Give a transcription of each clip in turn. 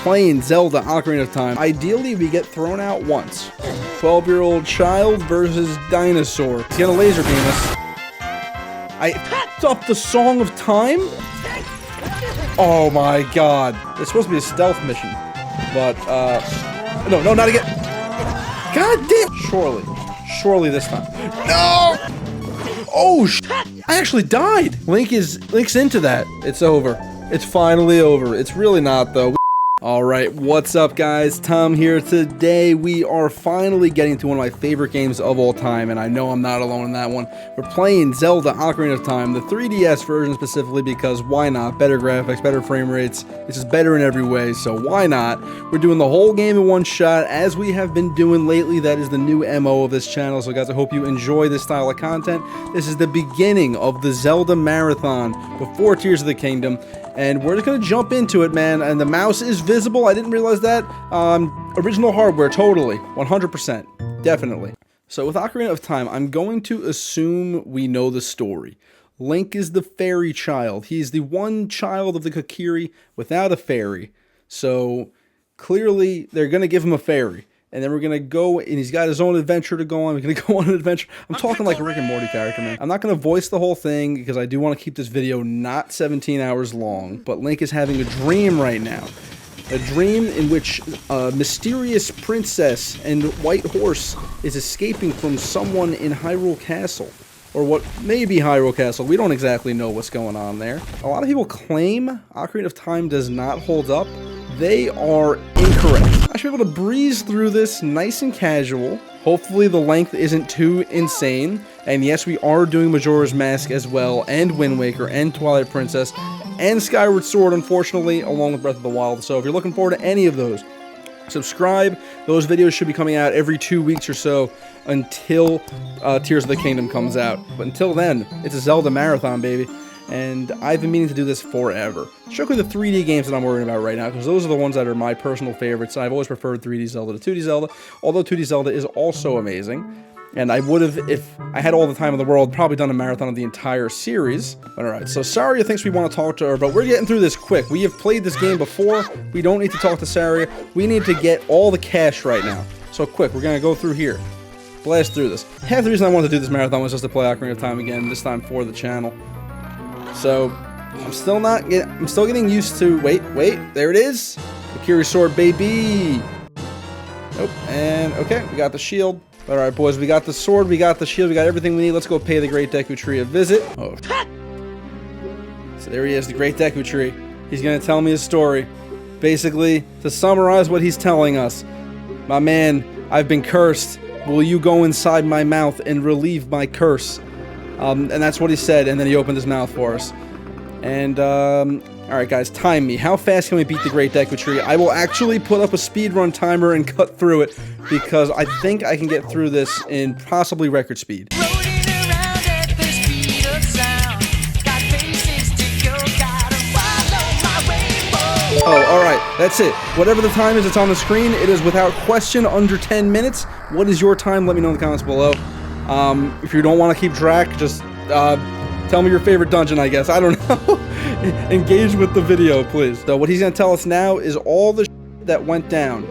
playing Zelda Ocarina of Time. Ideally, we get thrown out once. 12-year-old child versus dinosaur. He's gonna laser beam us. I picked up the Song of Time? Oh my god. It's supposed to be a stealth mission. But, no, not again. God damn. Surely this time. No! Oh, I actually died. Link's into that. It's over. It's finally over. It's really not, though. Alright, what's up guys? Tom here. Today we are finally getting to one of my favorite games of all time, and I know I'm not alone in that one. We're playing Zelda Ocarina of Time, the 3DS version specifically because why not? Better graphics, better frame rates, it's just better in every way, so why not? We're doing the whole game in one shot, as we have been doing lately. That is the new MO of this channel, so guys, I hope you enjoy this style of content. This is the beginning of the Zelda Marathon before Tears of the Kingdom. And we're just gonna jump into it, man. And the mouse is visible. I didn't realize that. Original hardware, totally. 100%. Definitely. So with Ocarina of Time, I'm going to assume we know the story. Link is the fairy child. He's the one child of the Kokiri without a fairy. So clearly, they're gonna give him a fairy. And then we're going to go, and he's got his own adventure to go on. We're going to go on an adventure. I'm talking like a Rick and Morty character, man. I'm not going to voice the whole thing because I do want to keep this video not 17 hours long. But Link is having a dream right now. A dream in which a mysterious princess and white horse is escaping from someone in Hyrule Castle. Or what may be Hyrule Castle. We don't exactly know what's going on there. A lot of people claim Ocarina of Time does not hold up. They are incorrect. I should be able to breeze through this nice and casual. Hopefully the length isn't too insane. And yes, we are doing Majora's Mask as well, and Wind Waker, and Twilight Princess, and Skyward Sword, unfortunately, along with Breath of the Wild. So if you're looking forward to any of those, subscribe. Those videos should be coming out every 2 weeks or so until Tears of the Kingdom comes out. But until then, it's a Zelda marathon, baby. And I've been meaning to do this forever. Strictly the 3D games that I'm worrying about right now, because those are the ones that are my personal favorites. I've always preferred 3D Zelda to 2D Zelda, although 2D Zelda is also amazing. And I would have, if I had all the time in the world, probably done a marathon of the entire series. But alright, so Saria thinks we want to talk to her, but we're getting through this quick. We have played this game before. We don't need to talk to Saria. We need to get all the cash right now. So quick, we're going to go through here. Blast through this. Half the reason I wanted to do this marathon was just to play Ocarina of Time again, this time for the channel. So, I'm still getting used to, wait, there it is. The Kokiri Sword, baby. Nope, and okay, we got the shield. Alright, boys, we got the sword, we got the shield, we got everything we need. Let's go pay the Great Deku Tree a visit. Oh. So there he is, the Great Deku Tree. He's gonna tell me a story. Basically, to summarize what he's telling us, my man, I've been cursed. Will you go inside my mouth and relieve my curse? And that's what he said, and then he opened his mouth for us. And, alright guys, time me. How fast can we beat the Great Deku Tree? I will actually put up a speedrun timer and cut through it, because I think I can get through this in possibly record speed. Oh, alright, that's it. Whatever the time is, it's on the screen. It is without question under 10 minutes. What is your time? Let me know in the comments below. If you don't want to keep track, just tell me your favorite dungeon, I guess. I don't know. Engage with the video, please. So what he's going to tell us now is all the that went down.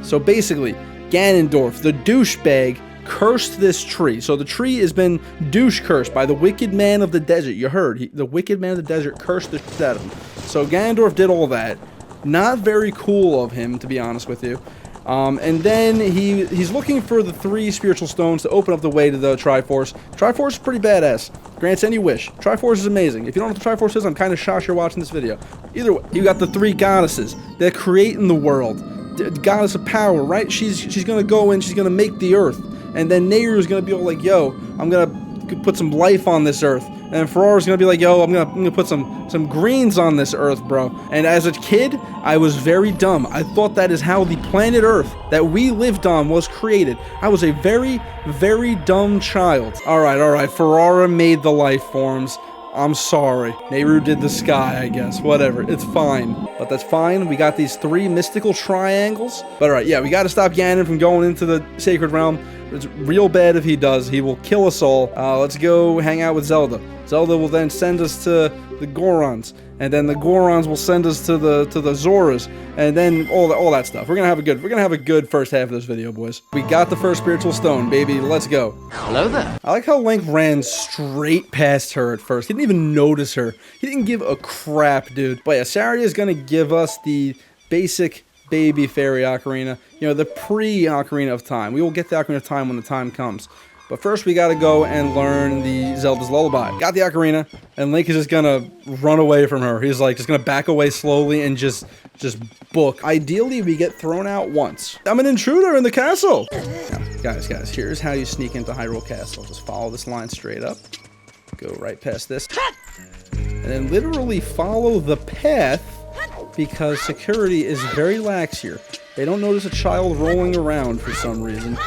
So basically, Ganondorf, the douchebag, cursed this tree. So the tree has been douche cursed by the wicked man of the desert. You heard. The wicked man of the desert cursed the shit out of him. So Ganondorf did all that. Not very cool of him, to be honest with you. And then he's looking for the 3 spiritual stones to open up the way to the Triforce. Triforce is pretty badass. Grants any wish. Triforce is amazing. If you don't know what the Triforce is, I'm kind of shocked you're watching this video. Either way, you got the 3 goddesses that create in the world. The goddess of power, right? She's gonna go in, she's gonna make the earth. And then Nehru's gonna be all like, yo, I'm gonna put some life on this earth. And Ferrara's gonna be like, yo, I'm gonna put some greens on this earth, bro. And as a kid, I was very dumb. I thought that is how the planet Earth that we lived on was created. I was a very, very dumb child. Alright, Ferrara made the life forms. I'm sorry. Nehru did the sky, I guess. Whatever. It's fine. But that's fine. We got these 3 mystical triangles. But alright, yeah, we gotta stop Ganon from going into the Sacred Realm. It's real bad if he does. He will kill us all. Let's go hang out with Zelda. Zelda will then send us to the Gorons, and then the Gorons will send us to the Zoras, and then all that stuff. We're gonna have a good first half of this video, boys. We got the first spiritual stone, baby. Let's go. Hello there. I like how Link ran straight past her at first. He didn't even notice her. He didn't give a crap, dude. But yeah, Saria is gonna give us the basic baby fairy ocarina. You know, the pre-Ocarina of Time. We will get the Ocarina of Time when the time comes. But first, we gotta go and learn the Zelda's Lullaby. Got the ocarina, and Link is just gonna run away from her. He's like, just gonna back away slowly and just book. Ideally, we get thrown out once. I'm an intruder in the castle! Now, guys, here's how you sneak into Hyrule Castle. Just follow this line straight up. Go right past this. And then literally follow the path, because security is very lax here. They don't notice a child rolling around for some reason.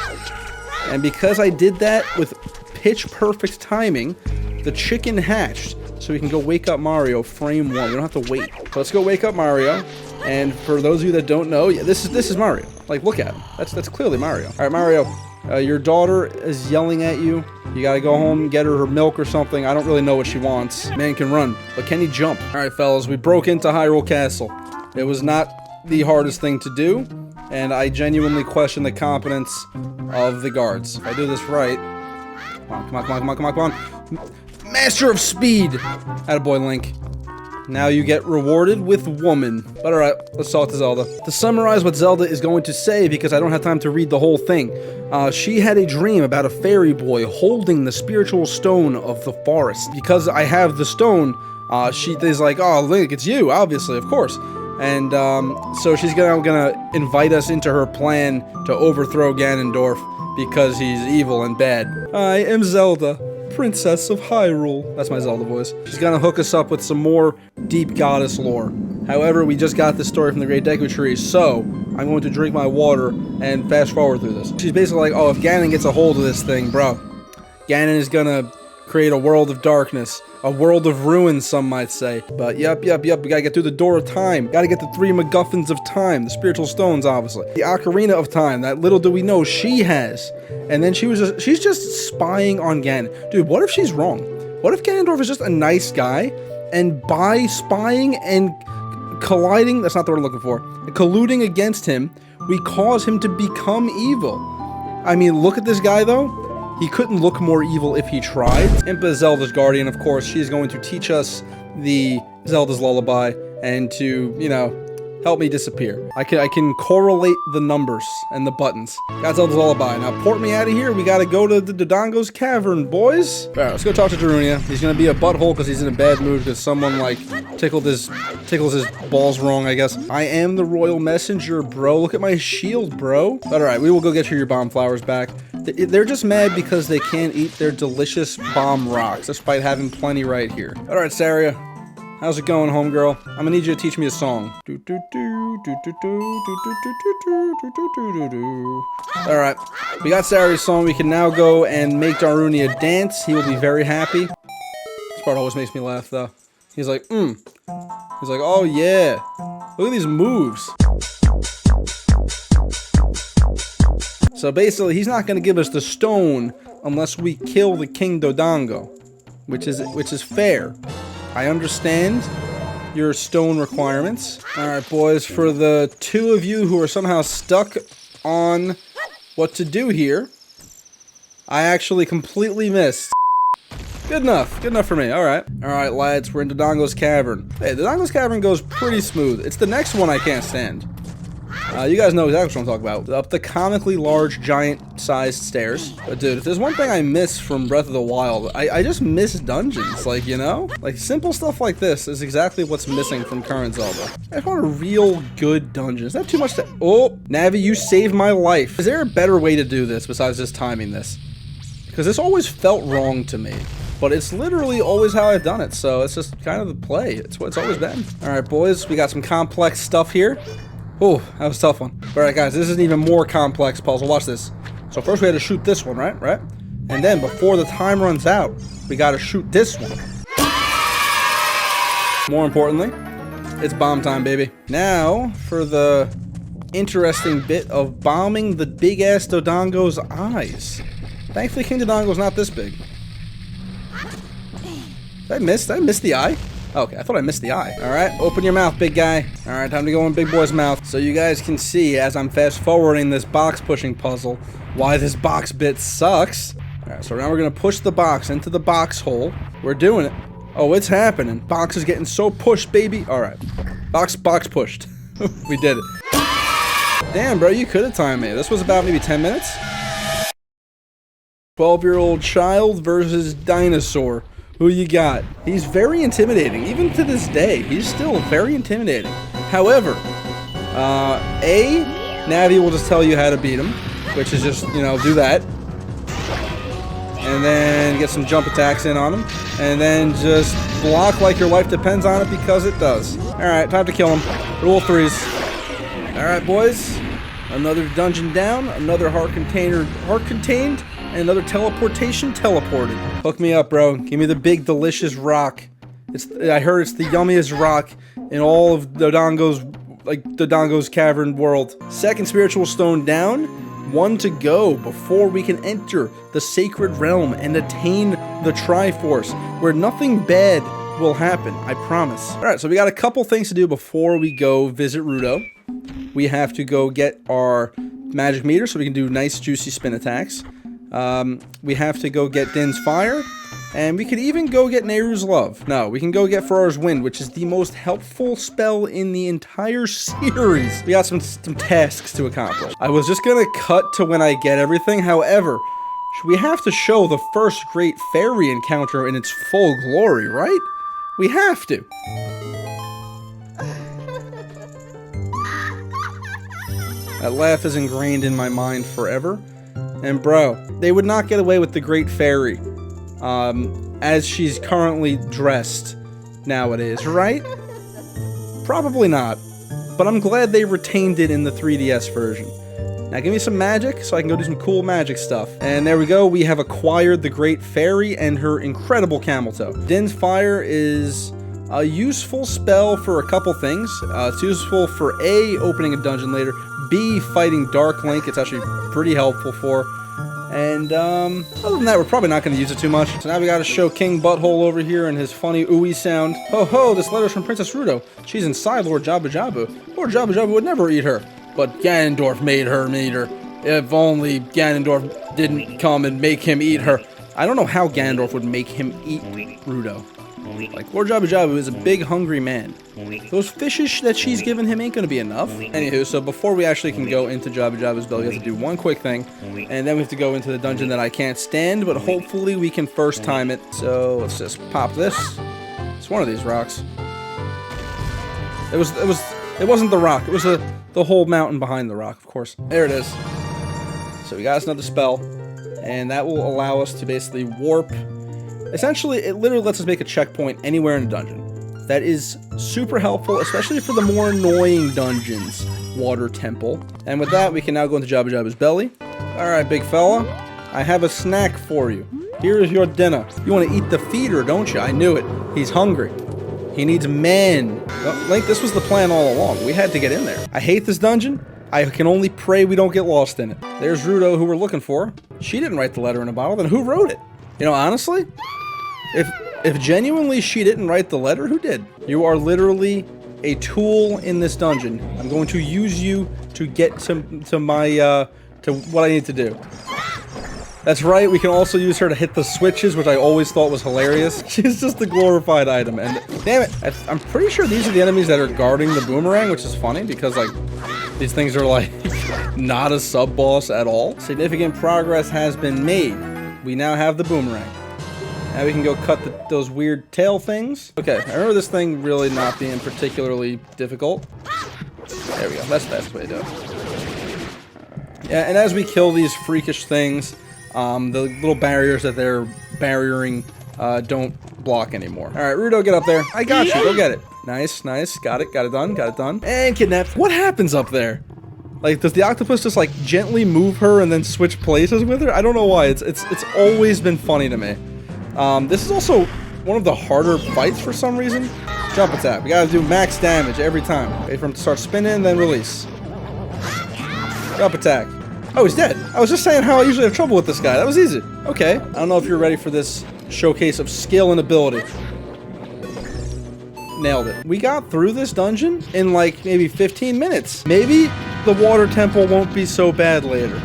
And because I did that with pitch perfect timing, the chicken hatched, so we can go wake up Mario frame 1. We don't have to wait. So let's go wake up Mario. And for those of you that don't know, yeah, this is Mario. Like, look at him. That's clearly Mario. All right, Mario, your daughter is yelling at you. You gotta go home and get her milk or something. I don't really know what she wants. Man can run, but can he jump? All right, fellas, we broke into Hyrule Castle. It was not the hardest thing to do, and I genuinely question the competence of the guards. If I do this right... Come on. Master of Speed! Attaboy, Link. Now you get rewarded with woman. But alright, let's talk to Zelda. To summarize what Zelda is going to say, because I don't have time to read the whole thing, she had a dream about a fairy boy holding the spiritual stone of the forest. Because I have the stone, she is like, oh, Link, it's you, obviously, of course. And so she's gonna invite us into her plan to overthrow Ganondorf because he's evil and bad. I am Zelda, Princess of Hyrule. That's my Zelda voice. She's gonna hook us up with some more deep goddess lore. However, we just got this story from the Great Deku Tree, so I'm going to drink my water and fast forward through this. She's basically like, oh, if Ganon gets a hold of this thing, bro, Ganon is gonna create a world of darkness. A world of ruin, some might say. But yep, we gotta get through the door of time. Gotta get the 3 MacGuffins of time. The spiritual stones, obviously. The Ocarina of Time, that little do we know she has. And then she's just spying on Ganon. Dude, what if she's wrong? What if Ganondorf is just a nice guy, and by spying and colliding, that's not the word I'm looking for, colluding against him, we cause him to become evil? I mean, look at this guy, though. He couldn't look more evil if he tried. Impa is Zelda's guardian, of course. She's going to teach us the Zelda's Lullaby and to, you know, help me disappear. I can correlate the numbers and the buttons. Got Zelda's Lullaby. Now port me out of here. We gotta go to the Dodongo's Cavern, boys. Alright, let's go talk to Darunia. He's gonna be a butthole because he's in a bad mood because someone, like, tickles his balls wrong, I guess. I am the royal messenger, bro. Look at my shield, bro. But alright, we will go get your bomb flowers back. They're just mad because they can't eat their delicious bomb rocks, despite having plenty right here. Alright, Saria. How's it going, homegirl? I'm gonna need you to teach me a song. Alright, we got Saria's song. We can now go and make Darunia dance. He will be very happy. This part always makes me laugh, though. He's like, He's like, oh yeah. Look at these moves. So basically, he's not going to give us the stone unless we kill the King Dodongo, which is fair. I understand your stone requirements. All right, boys, for the 2 of you who are somehow stuck on what to do here, I actually completely missed. Good enough for me. All right, lads, we're in Dodongo's Cavern. Hey, Dodongo's Cavern goes pretty smooth. It's the next one I can't stand. You guys know exactly what I'm talking about. Up the comically large, giant-sized stairs. But dude, if there's one thing I miss from Breath of the Wild, I just miss dungeons. Like, you know? Like, simple stuff like this is exactly what's missing from current Zelda. I just want a real good dungeon. Is that too much to... Oh, Navi, you saved my life. Is there a better way to do this besides just timing this? Because this always felt wrong to me. But it's literally always how I've done it, so it's just kind of the play. It's what it's always been. Alright, boys, we got some complex stuff here. Oh, that was a tough one. Alright, guys, this is an even more complex puzzle. Watch this. So first we had to shoot this one, right? And then before the time runs out, we gotta shoot this one. More importantly, it's bomb time, baby. Now, for the interesting bit of bombing the big-ass Dodongo's eyes. Thankfully, King Dodongo's not this big. Did I miss the eye? Okay, I thought I missed the eye. Alright, open your mouth, big guy. Alright, time to go in big boy's mouth. So you guys can see, as I'm fast-forwarding this box-pushing puzzle, why this box bit sucks. Alright, so now we're going to push the box into the box hole. We're doing it. Oh, it's happening. Box is getting so pushed, baby. Alright. Box pushed. We did it. Damn, bro, you could have timed me. This was about maybe 10 minutes. 12-year-old child versus dinosaur. Who you got? He's very intimidating. Even to this day, he's still very intimidating. However, Navi will just tell you how to beat him, which is just, you know, do that. And then get some jump attacks in on him. And then just block like your life depends on it, because it does. Alright, time to kill him. Rule 3s. Alright, boys. Another dungeon down. Another heart contained. And another teleportation teleported. Hook me up, bro. Give me the big, delicious rock. I heard it's the yummiest rock in all of Dodongo's cavern world. Second spiritual stone down. 1 to go before we can enter the sacred realm and attain the Triforce, where nothing bad will happen, I promise. Alright, so we got a couple things to do before we go visit Rudo. We have to go get our magic meter so we can do nice, juicy spin attacks. We have to go get Din's Fire, and we could even go get Nehru's Love. No, we can go get Farar's Wind, which is the most helpful spell in the entire series. We got some tasks to accomplish. I was just gonna cut to when I get everything, however, we have to show the first great fairy encounter in its full glory, right? We have to. That laugh is ingrained in my mind forever. And bro, they would not get away with the Great Fairy, as she's currently dressed nowadays, right? Probably not. But I'm glad they retained it in the 3DS version. Now give me some magic so I can go do some cool magic stuff. And there we go, we have acquired the Great Fairy and her incredible camel toe. Din's Fire is a useful spell for a couple things. It's useful for A, opening a dungeon later, B, fighting Dark Link. It's actually pretty helpful for. And other than that, we're probably not going to use it too much. So now we got to show King Butthole over here and his funny ooey sound. Ho ho, this letter's from Princess Rudo. She's inside Lord Jabu-Jabu. Lord Jabu-Jabu would never eat her, but Ganondorf made her eat her. If only Ganondorf didn't come and make him eat her. I don't know how Ganondorf would make him eat Rudo. Like, Lord Jabu-Jabu is a big, hungry man. Those fishes that she's given him ain't gonna be enough. Anywho, so before we actually can go into Jabu-Jabu's belly, we have to do one quick thing. And then we have to go into the dungeon that I can't stand, but hopefully we can first time it. So, let's just pop this. It's one of these rocks. It wasn't the rock. It was the whole mountain behind the rock, of course. There it is. So we got us another spell. And that will allow us to basically warp. Essentially, it literally lets us make a checkpoint anywhere in a dungeon. That is super helpful, especially for the more annoying dungeons. Water Temple. And with that, we can now go into Jabu-Jabu's belly. Alright, big fella. I have a snack for you. Here is your dinner. You want to eat the feeder, don't you? I knew it. He's hungry. He needs men. Well, Link, this was the plan all along. We had to get in there. I hate this dungeon. I can only pray we don't get lost in it. There's Rudo, who we're looking for. She didn't write the letter in a bottle, then who wrote it? You know, honestly, if genuinely she didn't write the letter, who did? You are literally a tool in this dungeon. I'm going to use you to get to what I need to do. That's right, we can also use her to hit the switches, which I always thought was hilarious. She's just a glorified item, and damn it, I'm pretty sure these are the enemies that are guarding the boomerang, which is funny, because, like, these things are, like, not a sub-boss at all. Significant progress has been made. We now have the boomerang. Now we can go cut those weird tail things. Okay, I remember this thing really not being particularly difficult. There we go, that's the best way to do it. Yeah, and as we kill these freakish things, the little barriers that they're barriering don't block anymore. Alright, Rudo, get up there. I got you, go get it. Nice, nice, got it done. And kidnapped. What happens up there? Like, does the octopus just, like, gently move her and then switch places with her? I don't know why, it's always been funny to me. This is also one of the harder fights for some reason. Jump attack, we gotta do max damage every time. Wait for him to start spinning, then release. Up attack. Oh, he's dead. I was just saying how I usually have trouble with this guy. That was easy. Okay. I don't know if you're ready for this showcase of skill and ability. Nailed it. We got through this dungeon in like maybe 15 minutes. Maybe the water temple won't be so bad later.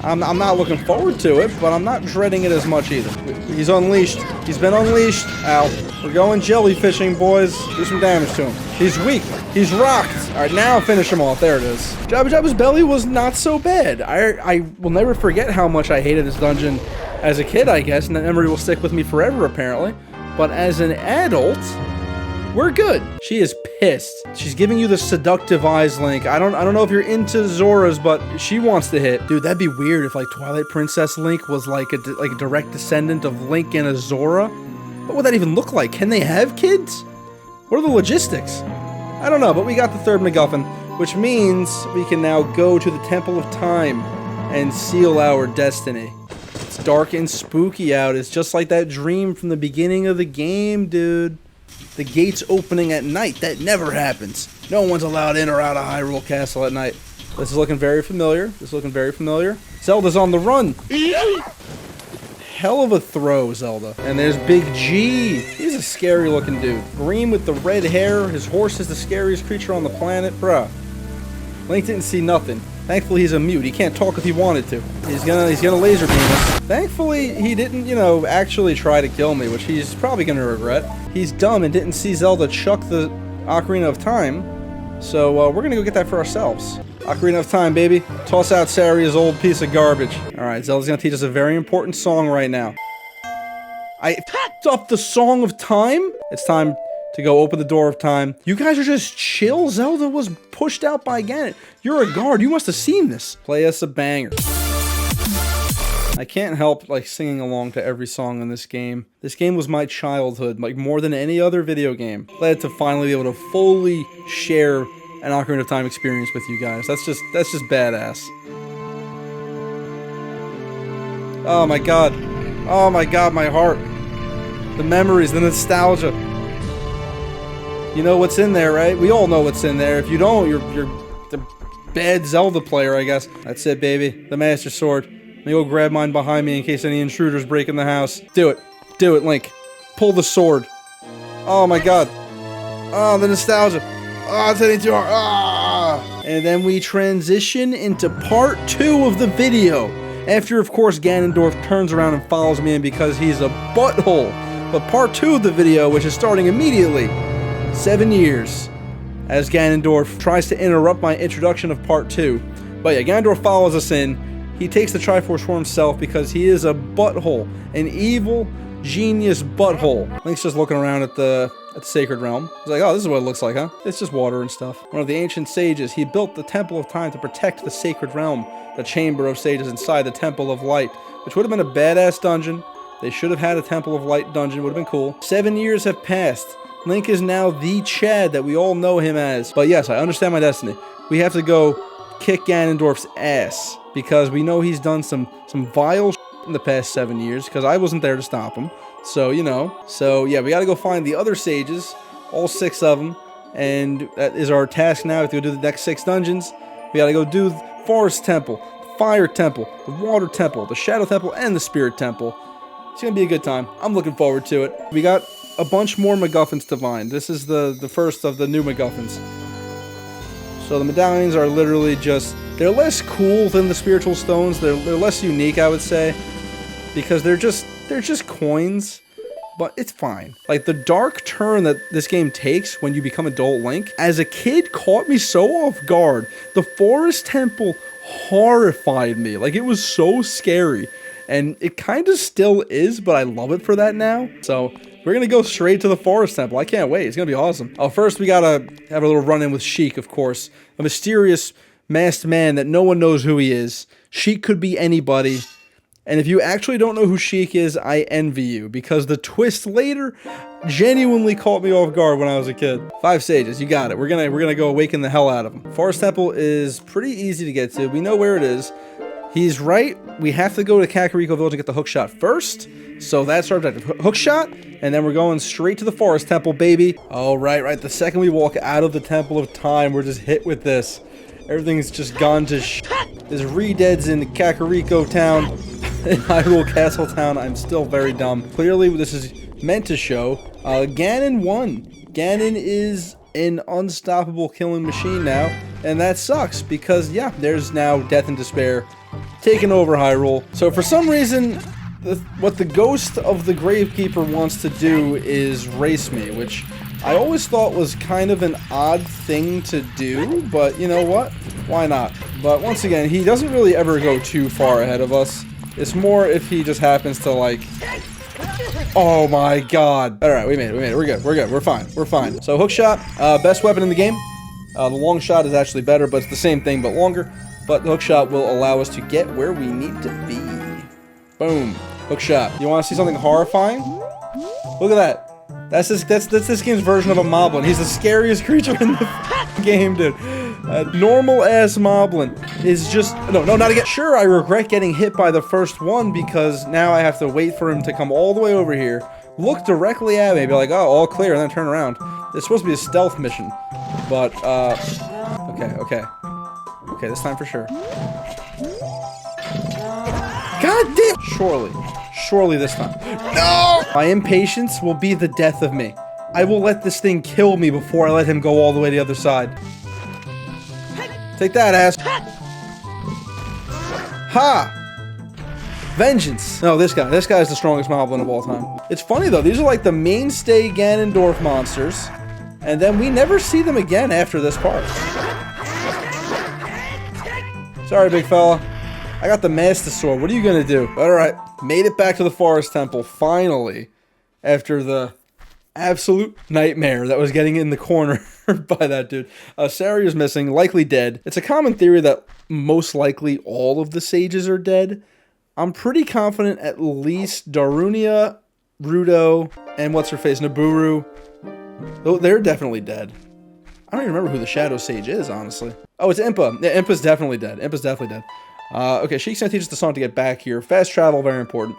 I'm not looking forward to it, but I'm not dreading it as much either. He's unleashed. He's been unleashed. Ow. We're going jellyfishing, boys. Do some damage to him. He's weak. He's rocked. All right, now finish him off. There it is. Jabu-Jabu's belly was not so bad. I will never forget how much I hated this dungeon as a kid, I guess, and that memory will stick with me forever, apparently. But as an adult, we're good. She is pissed. She's giving you the seductive eyes, Link. I don't know if you're into Zora's, but she wants to hit. Dude, that'd be weird if like Twilight Princess Link was like a direct descendant of Link and a Zora. What would that even look like? Can they have kids? What are the logistics? I don't know, but we got the third MacGuffin, which means we can now go to the Temple of Time and seal our destiny. It's dark and spooky out. It's just like that dream from the beginning of the game, dude. The gates opening at night. That never happens. No one's allowed in or out of Hyrule Castle at night. This is looking very familiar. Zelda's on the run. Hell of a throw, Zelda. And there's Big G. He's a scary looking dude. Green with the red hair. His horse is the scariest creature on the planet. Bruh. Link didn't see nothing. Thankfully, he's a mute. He can't talk if he wanted to. He's gonna laser beam us. Thankfully, he didn't, you know, actually try to kill me, which he's probably gonna regret. He's dumb and didn't see Zelda chuck the Ocarina of Time, so we're gonna go get that for ourselves. Ocarina of Time, baby. Toss out Saria's old piece of garbage. All right, Zelda's gonna teach us a very important song right now. I packed up the Song of Time. It's time to go open the door of time. You guys are just chill. Zelda was pushed out by Ganon. You're a guard. You must have seen this. Play us a banger. I can't help like singing along to every song in this game. This game was my childhood, like more than any other video game. Glad to finally be able to fully share an Ocarina of Time experience with you guys. That's just badass. Oh my god. Oh my god, my heart. The memories, the nostalgia. You know what's in there, right? We all know what's in there. If you don't, you're the bad Zelda player, I guess. That's it, baby. The Master Sword. Let me go grab mine behind me in case any intruders break in the house. Do it. Do it, Link. Pull the sword. Oh my god. Oh, the nostalgia. Oh, it's hitting too hard. Ah! And then we transition into part 2 of the video. After, of course, Ganondorf turns around and follows me in because he's a butthole. But part 2 of the video, which is starting immediately, 7 years, as Ganondorf tries to interrupt my introduction of part 2. But yeah, Ganondorf follows us in. He takes the Triforce for himself because he is a butthole. An evil, genius butthole. Link's just looking around at the Sacred Realm. He's like, oh, this is what it looks like, huh? It's just water and stuff. One of the ancient sages, he built the Temple of Time to protect the Sacred Realm, the Chamber of Sages inside the Temple of Light, which would have been a badass dungeon. They should have had a Temple of Light dungeon, would have been cool. 7 years have passed. Link is now the Chad that we all know him as. But yes, I understand my destiny. We have to go kick Ganondorf's ass because we know he's done some vile shit in the past 7 years because I wasn't there to stop him. So, you know. So, yeah, we got to go find the other sages, all 6 of them, and that is our task now. We have to go do the next 6 dungeons. We got to go do the Forest Temple, the Fire Temple, the Water Temple, the Shadow Temple, and the Spirit Temple. It's going to be a good time. I'm looking forward to it. We got a bunch more MacGuffins to find. This is the first of the new MacGuffins. So the medallions are literally just, they're less cool than the spiritual stones. They're less unique, I would say, because they're just coins. But it's fine. Like the dark turn that this game takes when you become adult Link, as a kid, caught me so off guard. The Forest Temple horrified me. Like it was so scary. And it kind of still is, but I love it for that now. So we're going to go straight to the Forest Temple. I can't wait. It's going to be awesome. Oh, first we got to have a little run-in with Sheik, of course. A mysterious masked man that no one knows who he is. Sheik could be anybody. And if you actually don't know who Sheik is, I envy you. Because the twist later genuinely caught me off guard when I was a kid. 5 sages. You got it. We're gonna go awaken the hell out of them. Forest Temple is pretty easy to get to. We know where it is. He's right. We have to go to Kakariko Village and get the hookshot first. So that's our objective. Hookshot, and then we're going straight to the Forest Temple, baby. Oh, right. The second we walk out of the Temple of Time, we're just hit with this. Everything's just gone to sh. There's re-deads in Kakariko Town. In Hyrule Castle Town, I'm still very dumb. Clearly, this is meant to show Ganon won. Ganon is an unstoppable killing machine now, and that sucks because, yeah, there's now death and despair taking over Hyrule. So for some reason, what the ghost of the Gravekeeper wants to do is race me, which I always thought was kind of an odd thing to do, but you know what? Why not? But once again, he doesn't really ever go too far ahead of us. It's more if he just happens to, like... Oh my god. Alright, we made it, we're good, we're fine, So hook shot, best weapon in the game. The long shot is actually better, but it's the same thing but longer. But the hook shot will allow us to get where we need to be. Boom. Hook shot. You want to see something horrifying? Look at that. That's this game's version of a moblin. He's the scariest creature in the game, dude. Normal-ass moblin is just... No, not again. Sure, I regret getting hit by the first one because now I have to wait for him to come all the way over here, look directly at me, be like, oh, all clear, and then turn around. It's supposed to be a stealth mission. But, okay, this time for sure. God damn! Surely this time. No! My impatience will be the death of me. I will let this thing kill me before I let him go all the way to the other side. Take that, ass. Ha! Vengeance. No, this guy is the strongest moblin of all time. It's funny though, these are like the mainstay Ganondorf monsters, and then we never see them again after this part. Sorry, big fella. I got the Master Sword. What are you gonna do? Alright, made it back to the Forest Temple, finally. After the absolute nightmare that was getting in the corner by that dude. Saria's missing, likely dead. It's a common theory that most likely all of the sages are dead. I'm pretty confident at least Darunia, Rudo, and what's-her-face, Nabooru. They're definitely dead. I don't even remember who the Shadow Sage is, honestly. Oh, it's Impa. Yeah, Impa's definitely dead. Okay, Sheik's gonna teach us the song to get back here. Fast travel, very important.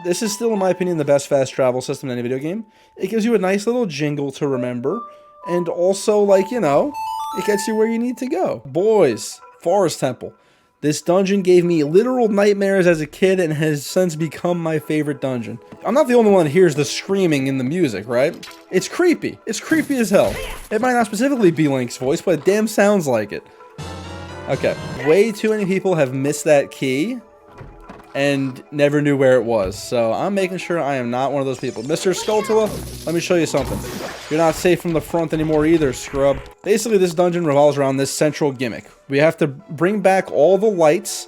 This is still, in my opinion, the best fast travel system in any video game. It gives you a nice little jingle to remember, and also, like, you know, it gets you where you need to go. Boys, Forest Temple. This dungeon gave me literal nightmares as a kid and has since become my favorite dungeon. I'm not the only one that hears the screaming in the music, right? It's creepy. It's creepy as hell. It might not specifically be Link's voice, but it damn sounds like it. Okay, way too many people have missed that key and never knew where it was, so I'm making sure I am not one of those people. Mr. Skulltula, let me show you something. You're not safe from the front anymore either, scrub. Basically, this dungeon revolves around this central gimmick. We have to bring back all the lights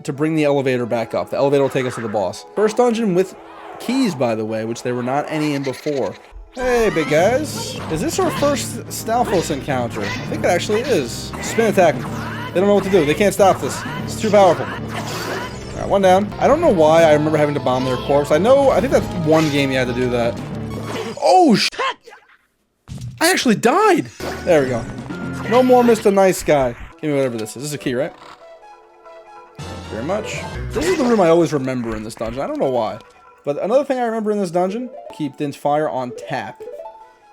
to bring the elevator back up. The elevator will take us to the boss. First dungeon with keys, by the way, which there were not any in before. Hey, big guys. Is this our first Stalfos encounter? I think it actually is. Spin attack them. They don't know what to do. They can't stop this. It's too powerful. Alright, one down. I don't know why I remember having to bomb their corpse. I think that's one game you had to do that. Oh, shit! I actually died! There we go. No more Mr. Nice Guy. Give me whatever this is. This is a key, right? Thank you very much. This is the room I always remember in this dungeon. I don't know why. But another thing I remember in this dungeon, keep Din's fire on tap.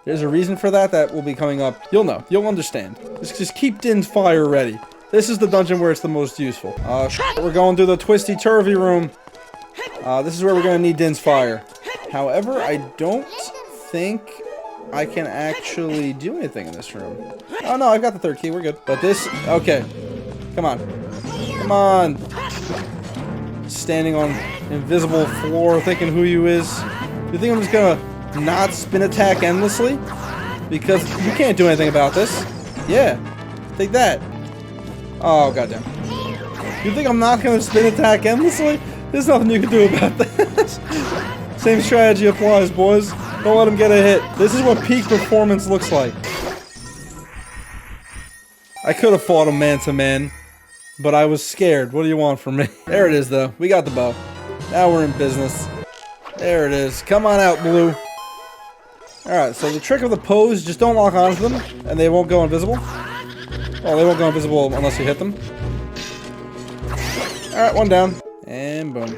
There's a reason for that will be coming up. You'll know. You'll understand. Just keep Din's fire ready. This is the dungeon where it's the most useful. We're going through the twisty-turvy room. This is where we're going to need Din's fire. However, I don't think I can actually do anything in this room. Oh, no, I've got the third key. We're good. But this... Okay. Come on. Come on. Standing on invisible floor, thinking who you is. You think I'm just going to not spin attack endlessly? Because you can't do anything about this. Yeah. Take that. Oh, goddamn. You think I'm not going to spin attack endlessly? There's nothing you can do about this. Same strategy applies, boys. Don't let him get a hit. This is what peak performance looks like. I could have fought him man-to-man, but I was scared. What do you want from me? There it is, though. We got the bow. Now we're in business. There it is. Come on out, Blue. Alright, so the trick of the pose, just don't lock onto them, and they won't go invisible. Well, they won't go invisible unless you hit them. Alright, one down. And boom.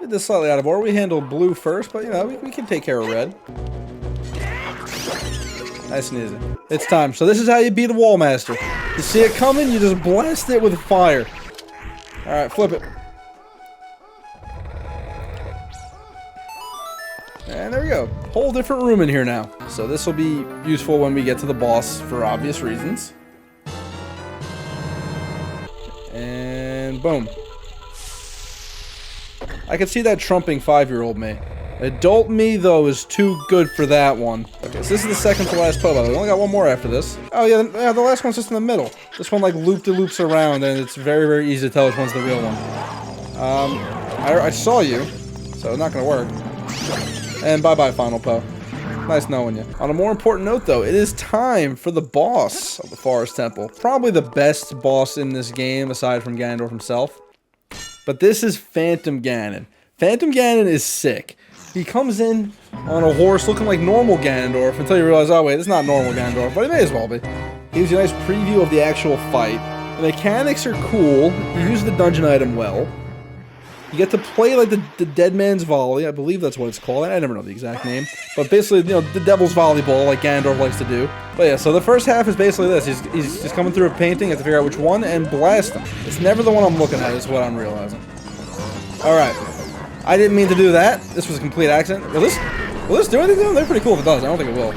Did this slightly out of order. We handled blue first, but you know, we can take care of red. Nice and easy. It's time. So this is how you beat a wall master. You see it coming, you just blast it with fire. Alright, flip it. And there we go. Whole different room in here now. So this will be useful when we get to the boss for obvious reasons. And boom. I can see that trumping 5-year-old me. Adult me, though, is too good for that one. Okay, so this is the second to last Poe. We only got one more after this. Oh, yeah, the last one's just in the middle. This one, like, loop-de-loops around, and it's very, very easy to tell which one's the real one. I saw you, so it's not gonna work. And bye-bye, Final Poe. Nice knowing you. On a more important note, though, it is time for the boss of the Forest Temple. Probably the best boss in this game, aside from Ganondorf himself. But this is Phantom Ganon. Phantom Ganon is sick. He comes in on a horse looking like normal Ganondorf until you realize, oh wait, it's not normal Ganondorf, but it may as well be. He gives you a nice preview of the actual fight. The mechanics are cool. You use the dungeon item well. You get to play like the Dead Man's Volley. I believe that's what it's called. I never know the exact name. But basically, you know, the Devil's Volleyball like Ganondorf likes to do. But yeah, so the first half is basically this. He's just coming through a painting. You have to figure out which one and blast him. It's never the one I'm looking at is what I'm realizing. Alright. I didn't mean to do that. This was a complete accident. Will this do anything to them? They're pretty cool if it does. I don't think it will.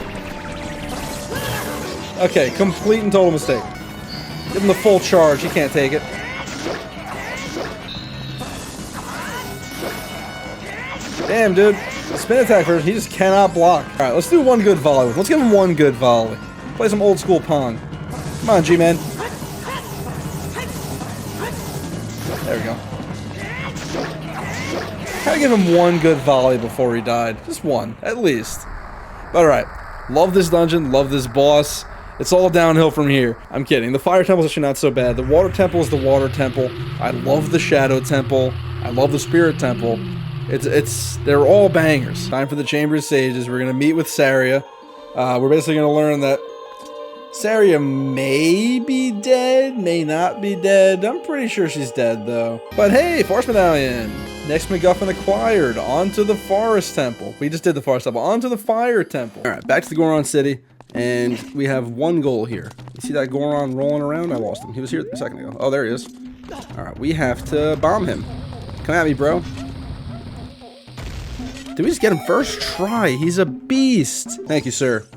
Okay, complete and total mistake. Give him the full charge. He can't take it. Damn, dude. The spin attack version, he just cannot block. Alright, let's do one good volley. Let's give him one good volley. Play some old school Pong. Come on, G-Man. There we go. Gotta give him one good volley before he died. Just one, at least. But alright. Love this dungeon, love this boss. It's all downhill from here. I'm kidding. The Fire Temple's actually not so bad. The Water Temple is the Water Temple. I love the Shadow Temple. I love the Spirit Temple. They're all bangers. Time for the Chamber of Sages. We're gonna meet with Saria. We're basically gonna learn that Saria may be dead, may not be dead. I'm pretty sure she's dead though. But hey, Forest Medallion. Next MacGuffin acquired. On to the Forest Temple. We just did the Forest Temple. On to the Fire Temple. Alright, back to the Goron City. And we have one goal here. You see that Goron rolling around? I lost him. He was here a second ago. Oh, there he is. Alright, we have to bomb him. Come at me, bro. Did we just get him first try? He's a beast. Thank you, sir.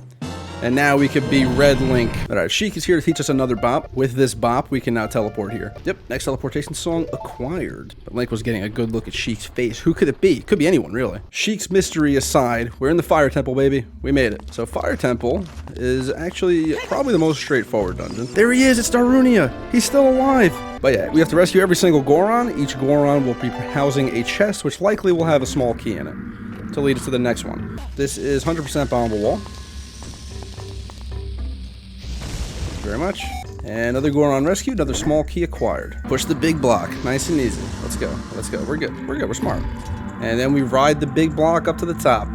And now we could be Red Link. Alright, Sheik is here to teach us another bop. With this bop, we can now teleport here. Yep, next teleportation song acquired. But Link was getting a good look at Sheik's face. Who could it be? Could be anyone, really. Sheik's mystery aside, we're in the Fire Temple, baby. We made it. So Fire Temple is actually probably the most straightforward dungeon. There he is, it's Darunia. He's still alive. But yeah, we have to rescue every single Goron. Each Goron will be housing a chest, which likely will have a small key in it to lead us to the next one. This is 100% bombable wall. Very much. And another Goron rescued, another small key acquired. Push the big block, nice and easy. Let's go, let's go. We're good, we're smart. And then we ride the big block up to the top.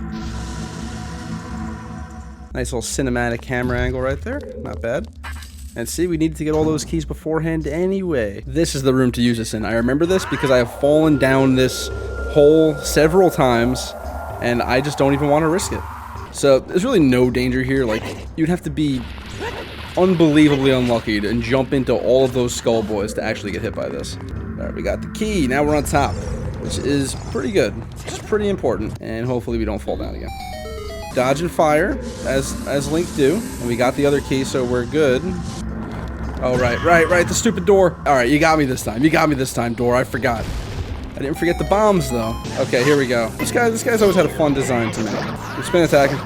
Nice little cinematic camera angle right there, not bad. And see, we needed to get all those keys beforehand anyway. This is the room to use this in. I remember this because I have fallen down this hole several times, and I just don't even want to risk it. So there's really no danger here. Like, you'd have to be unbelievably unlucky to jump into all of those skull boys to actually get hit by this. Alright, we got the key. Now we're on top, which is pretty good. Which is pretty important. And hopefully we don't fall down again. Dodge and fire, as Link do. And we got the other key, so we're good. Oh, right, the stupid door. Alright, you got me this time. You got me this time, door. I forgot. I didn't forget the bombs, though. Okay, here we go. This guy's always had a fun design to me. Spin attacking.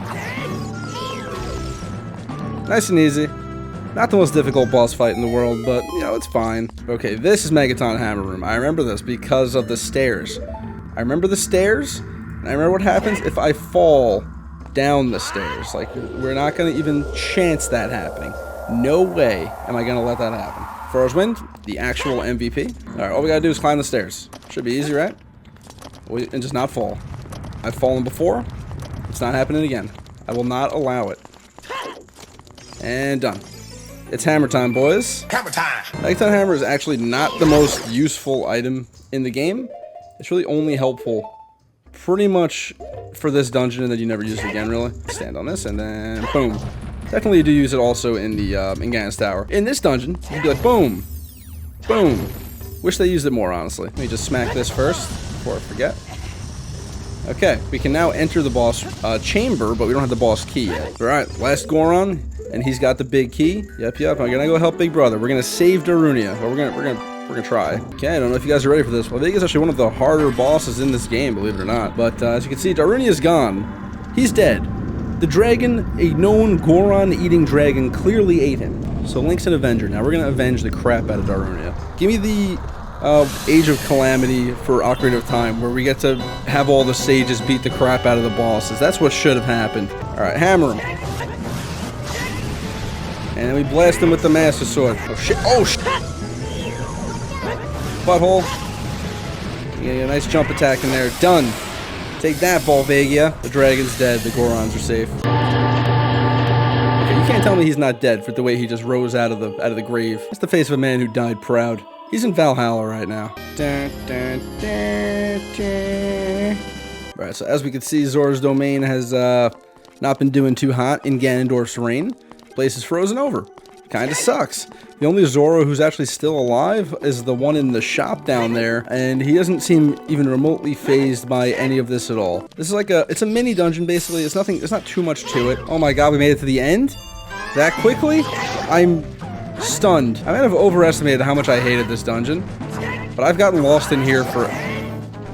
Nice and easy. Not the most difficult boss fight in the world, but, you know, it's fine. Okay, this is Megaton Hammer Room. I remember this because of the stairs. I remember the stairs, and I remember what happens if I fall down the stairs. Like, we're not going to even chance that happening. No way am I going to let that happen. Froze Wind, the actual MVP. Alright, all we got to do is climb the stairs. Should be easy, right? And just not fall. I've fallen before. It's not happening again. I will not allow it. And done. It's hammer time, boys. Hammer time! Megaton Hammer is actually not the most useful item in the game. It's really only helpful pretty much for this dungeon, and then you never use it again, really. Stand on this, and then boom. Definitely do use it also in the in Ganon's Tower. In this dungeon, you can be like, boom, boom. Wish they used it more, honestly. Let me just smack this first before I forget. Okay, we can now enter the boss chamber, but we don't have the boss key yet. All right, last Goron, and he's got the big key. Yep. I'm gonna go help Big Brother. We're gonna save Darunia. Well, we're gonna try. Okay, I don't know if you guys are ready for this. Well, I think it's actually one of the harder bosses in this game, believe it or not. But as you can see, Darunia is gone. He's dead. The dragon, a known Goron-eating dragon, clearly ate him. So Link's an Avenger. Now we're gonna avenge the crap out of Darunia. Give me the Age of Calamity for Ocarina of Time, where we get to have all the sages beat the crap out of the bosses. That's what should have happened. Alright, hammer him. And then we blast him with the Master Sword. Oh shit, oh shit! Butthole. Yeah, nice jump attack in there. Done. Take that, Volvagia. The dragon's dead, the Gorons are safe. Okay, you can't tell me he's not dead for the way he just rose out of the grave. That's the face of a man who died proud. He's in Valhalla right now. Alright, so as we can see, Zora's domain has not been doing too hot in Ganondorf's reign. The place is frozen over. Kinda sucks. The only Zora who's actually still alive is the one in the shop down there, and he doesn't seem even remotely phased by any of this at all. This is like it's a mini dungeon basically. It's not too much to it. Oh my god, we made it to the end? That quickly? I'm stunned. I might have overestimated how much I hated this dungeon, but I've gotten lost in here for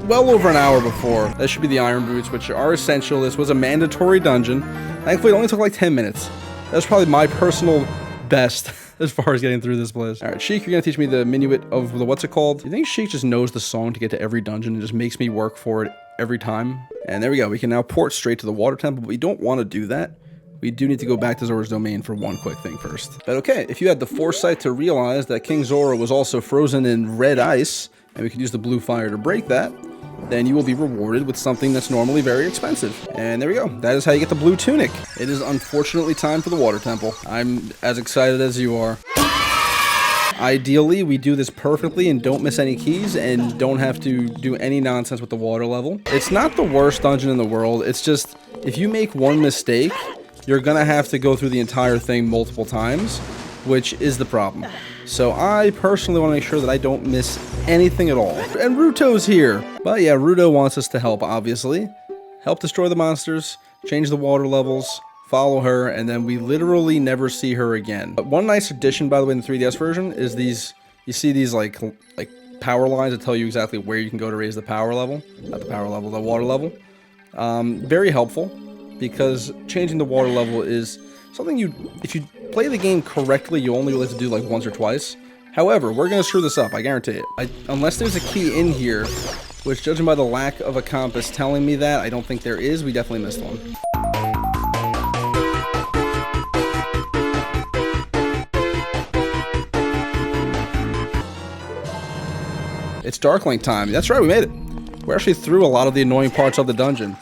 well over an hour before. That should be the Iron Boots, which are essential. This was a mandatory dungeon. Thankfully, it only took like 10 minutes. That's probably my personal best as far as getting through this place. Alright, Sheik, you're gonna teach me the minuet of the what's it called? Do you think Sheik just knows the song to get to every dungeon and just makes me work for it every time? And there we go. We can now port straight to the water temple, but we don't want to do that. We do need to go back to Zora's domain for one quick thing first. But okay, if you had the foresight to realize that King Zora was also frozen in red ice, and we could use the blue fire to break that, then you will be rewarded with something that's normally very expensive. And there we go. That is how you get the blue tunic. It is unfortunately time for the water temple. I'm as excited as you are. Ideally, we do this perfectly and don't miss any keys and don't have to do any nonsense with the water level. It's not the worst dungeon in the world. It's just, if you make one mistake, you're gonna have to go through the entire thing multiple times, which is the problem. So I personally want to make sure that I don't miss anything at all. And Ruto's here. But yeah, Ruto wants us to help, obviously. Help destroy the monsters, change the water levels, follow her, and then we literally never see her again. But one nice addition, by the way, in the 3DS version is these, you see these like power lines that tell you exactly where you can go to raise the power level. Not the power level, the water level. Very helpful, because changing the water level is something if you play the game correctly, you only really have to do like once or twice. However, we're gonna screw this up, I guarantee it. Unless there's a key in here, which judging by the lack of a compass telling me that, I don't think there is. We definitely missed one. It's Dark Link time. That's right, we made it. We're actually through a lot of the annoying parts of the dungeon.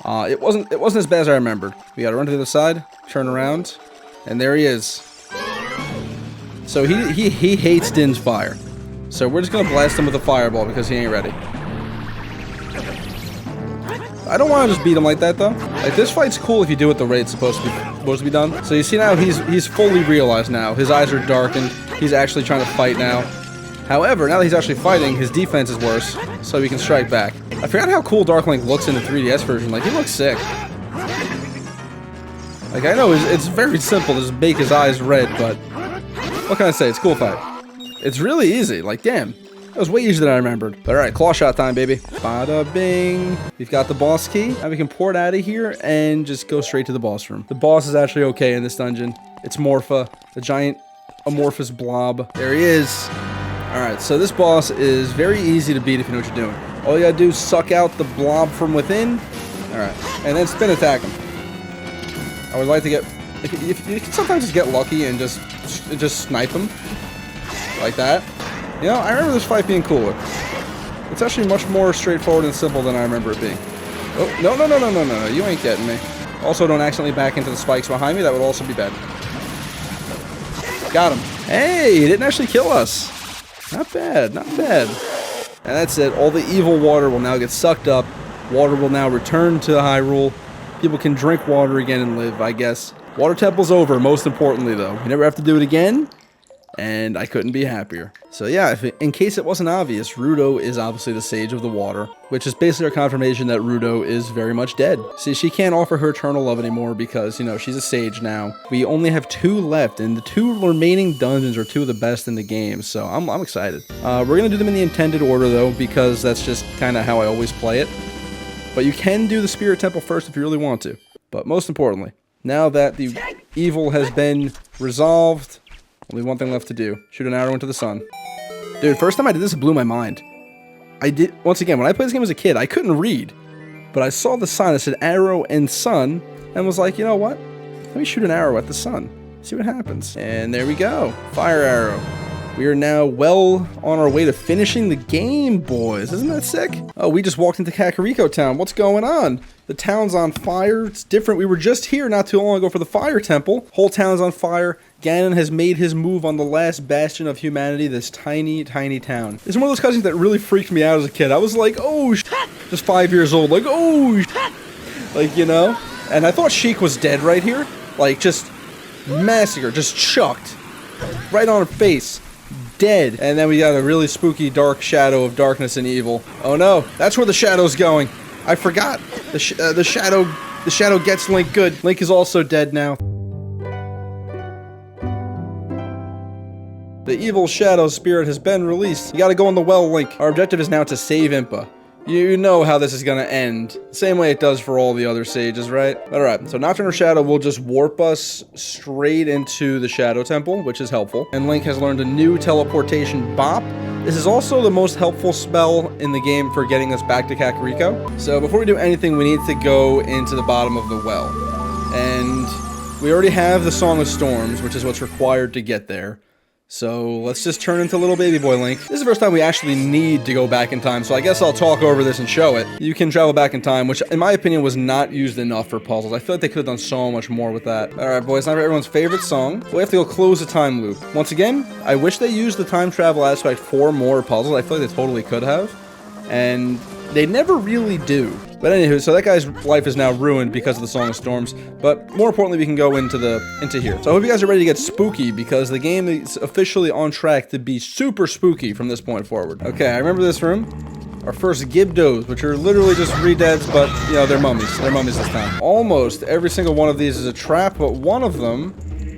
It wasn't as bad as I remembered. We gotta run to the other side, turn around, and there he is. So he hates Din's fire. So we're just gonna blast him with a fireball because he ain't ready. I don't want to just beat him like that though. Like, this fight's cool if you do it the way it's supposed to be done. So you see now he's fully realized now. His eyes are darkened. He's actually trying to fight now. However, now that he's actually fighting, his defense is worse, so he can strike back. I forgot how cool Dark Link looks in the 3DS version. Like, he looks sick. Like, I know it's very simple to just make his eyes red, but what can I say? It's a cool fight. It's really easy. Like, damn. That was way easier than I remembered. But alright, claw shot time, baby. Bada bing. We've got the boss key. Now we can port out of here and just go straight to the boss room. The boss is actually okay in this dungeon. It's Morpha, the giant amorphous blob. There he is. Alright, so this boss is very easy to beat if you know what you're doing. All you gotta do is suck out the blob from within. Alright, and then spin attack him. I would like to get... If you can sometimes just get lucky and just snipe him. Like that. You know, I remember this fight being cooler. It's actually much more straightforward and simple than I remember it being. Oh, no, you ain't getting me. Also, don't accidentally back into the spikes behind me. That would also be bad. Got him. Hey, he didn't actually kill us. Not bad, not bad. And that's it. All the evil water will now get sucked up. Water will now return to Hyrule. People can drink water again and live, I guess. Water temple's over, most importantly, though. You never have to do it again, and I couldn't be happier. So yeah, in case it wasn't obvious, Ruto is obviously the Sage of the Water, which is basically our confirmation that Ruto is very much dead. See, she can't offer her eternal love anymore because, you know, she's a Sage now. We only have 2 left, and the 2 remaining dungeons are 2 of the best in the game, so I'm excited. We're going to do them in the intended order, though, because that's just kind of how I always play it. But you can do the Spirit Temple first if you really want to. But most importantly, now that the evil has been resolved, only one thing left to do. Shoot an arrow into the sun. Dude, first time I did this, it blew my mind. Once again, when I played this game as a kid, I couldn't read. But I saw the sign that said arrow and sun, and was like, you know what? Let me shoot an arrow at the sun. See what happens. And there we go. Fire arrow. We are now well on our way to finishing the game, boys. Isn't that sick? Oh, we just walked into Kakariko Town. What's going on? The town's on fire. It's different. We were just here not too long ago for the Fire Temple. Whole town's on fire. Ganon has made his move on the last bastion of humanity, this tiny, tiny town. It's one of those cutscenes that really freaked me out as a kid. I was like, oh, just 5 years old. Like, oh, like, you know? And I thought Sheik was dead right here. Like, just massacred, just chucked. Right on her face. Dead. And then we got a really spooky dark shadow of darkness and evil. Oh no, that's where the shadow's going. I forgot. The shadow gets Link good. Link is also dead now. The evil shadow spirit has been released. You gotta go in the well, Link. Our objective is now to save Impa. You know how this is gonna end. Same way it does for all the other sages, right? Alright, so Nocturne Shadow will just warp us straight into the Shadow Temple, which is helpful. And Link has learned a new teleportation bop. This is also the most helpful spell in the game for getting us back to Kakariko. So before we do anything, we need to go into the bottom of the well. And we already have the Song of Storms, which is what's required to get there. So let's just turn into little baby boy Link. This is the first time we actually need to go back in time, so I guess I'll talk over this and show it. You can travel back in time, which in my opinion was not used enough for puzzles. I feel like they could have done so much more with that. Alright boys, time for everyone's favorite song. We have to go close the time loop. Once again, I wish they used the time travel aspect for more puzzles. I feel like they totally could have. And they never really do. But anywho, so that guy's life is now ruined because of the Song of Storms. But more importantly, we can go into here. So I hope you guys are ready to get spooky because the game is officially on track to be super spooky from this point forward. Okay, I remember this room. Our first Gibdos, which are literally just re-deads, but, you know, they're mummies. They're mummies this time. Almost every single one of these is a trap, but one of them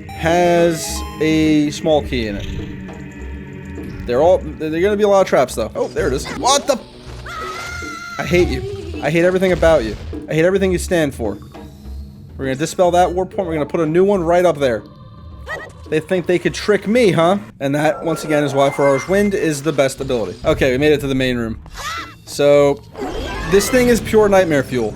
has a small key in it. They're gonna be a lot of traps, though. Oh, there it is. What the? I hate you. I hate everything about you. I hate everything you stand for. We're gonna dispel that warp point. We're gonna put a new one right up there. They think they could trick me, huh? And that, once again, is why Ferrar's Wind is the best ability. Okay, we made it to the main room. So, this thing is pure nightmare fuel.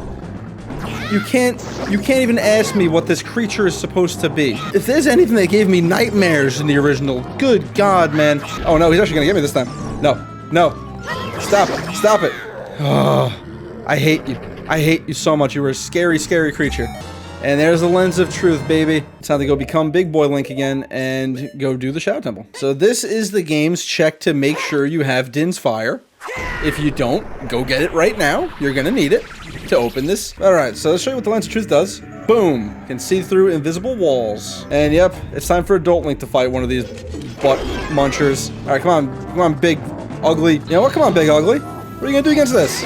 You can't even ask me what this creature is supposed to be. If there's anything that gave me nightmares in the original, good God, man. Oh no, he's actually gonna get me this time. No, no. Stop it, stop it. Oh. I hate you. I hate you so much. You were a scary, scary creature. And there's the lens of truth, baby. It's time to go become Big Boy Link again and go do the Shadow Temple. So this is the game's check to make sure you have Din's Fire. If you don't, go get it right now. You're gonna need it to open this. Alright, so let's show you what the lens of truth does. Boom. You can see through invisible walls. And yep, it's time for Adult Link to fight one of these butt munchers. Alright, come on, big, ugly. You know what? Come on, big, ugly. What are you gonna do against this?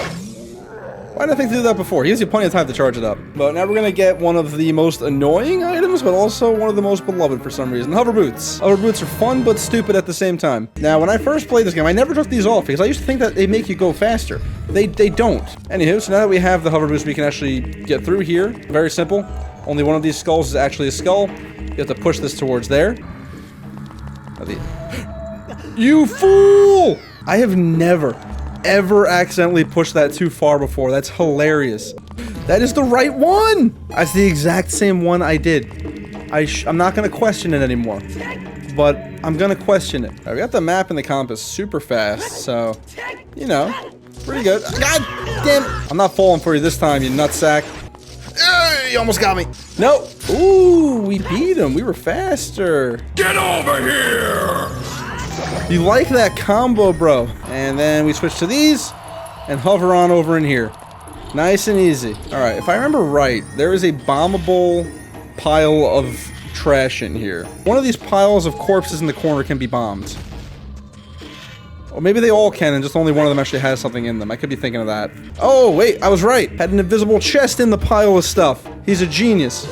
Why didn't I think to do that before? He gives you plenty of time to charge it up. But now we're gonna get one of the most annoying items, but also one of the most beloved for some reason. Hover boots. Hover boots are fun, but stupid at the same time. Now, when I first played this game, I never took these off because I used to think that they make you go faster. They don't. Anywho, so now that we have the hover boots, we can actually get through here. Very simple. Only one of these skulls is actually a skull. You have to push this towards there. You fool! I have never ever accidentally pushed that too far before. That's hilarious. That is the right one! That's the exact same one I did. I'm not gonna question it anymore. But I'm gonna question it. Right, we got the map and the compass super fast, so, you know, pretty good. God damn it! I'm not falling for you this time, you nutsack. You almost got me. No. Ooh, we beat him. We were faster. Get over here! You like that combo, bro. And then we switch to these and hover on over in here. Nice and easy. All right, if I remember right, there is a bombable pile of trash in here. One of these piles of corpses in the corner can be bombed. Or maybe they all can, and just only one of them actually has something in them. I could be thinking of that. Oh, wait, I was right. Had an invisible chest in the pile of stuff. He's a genius.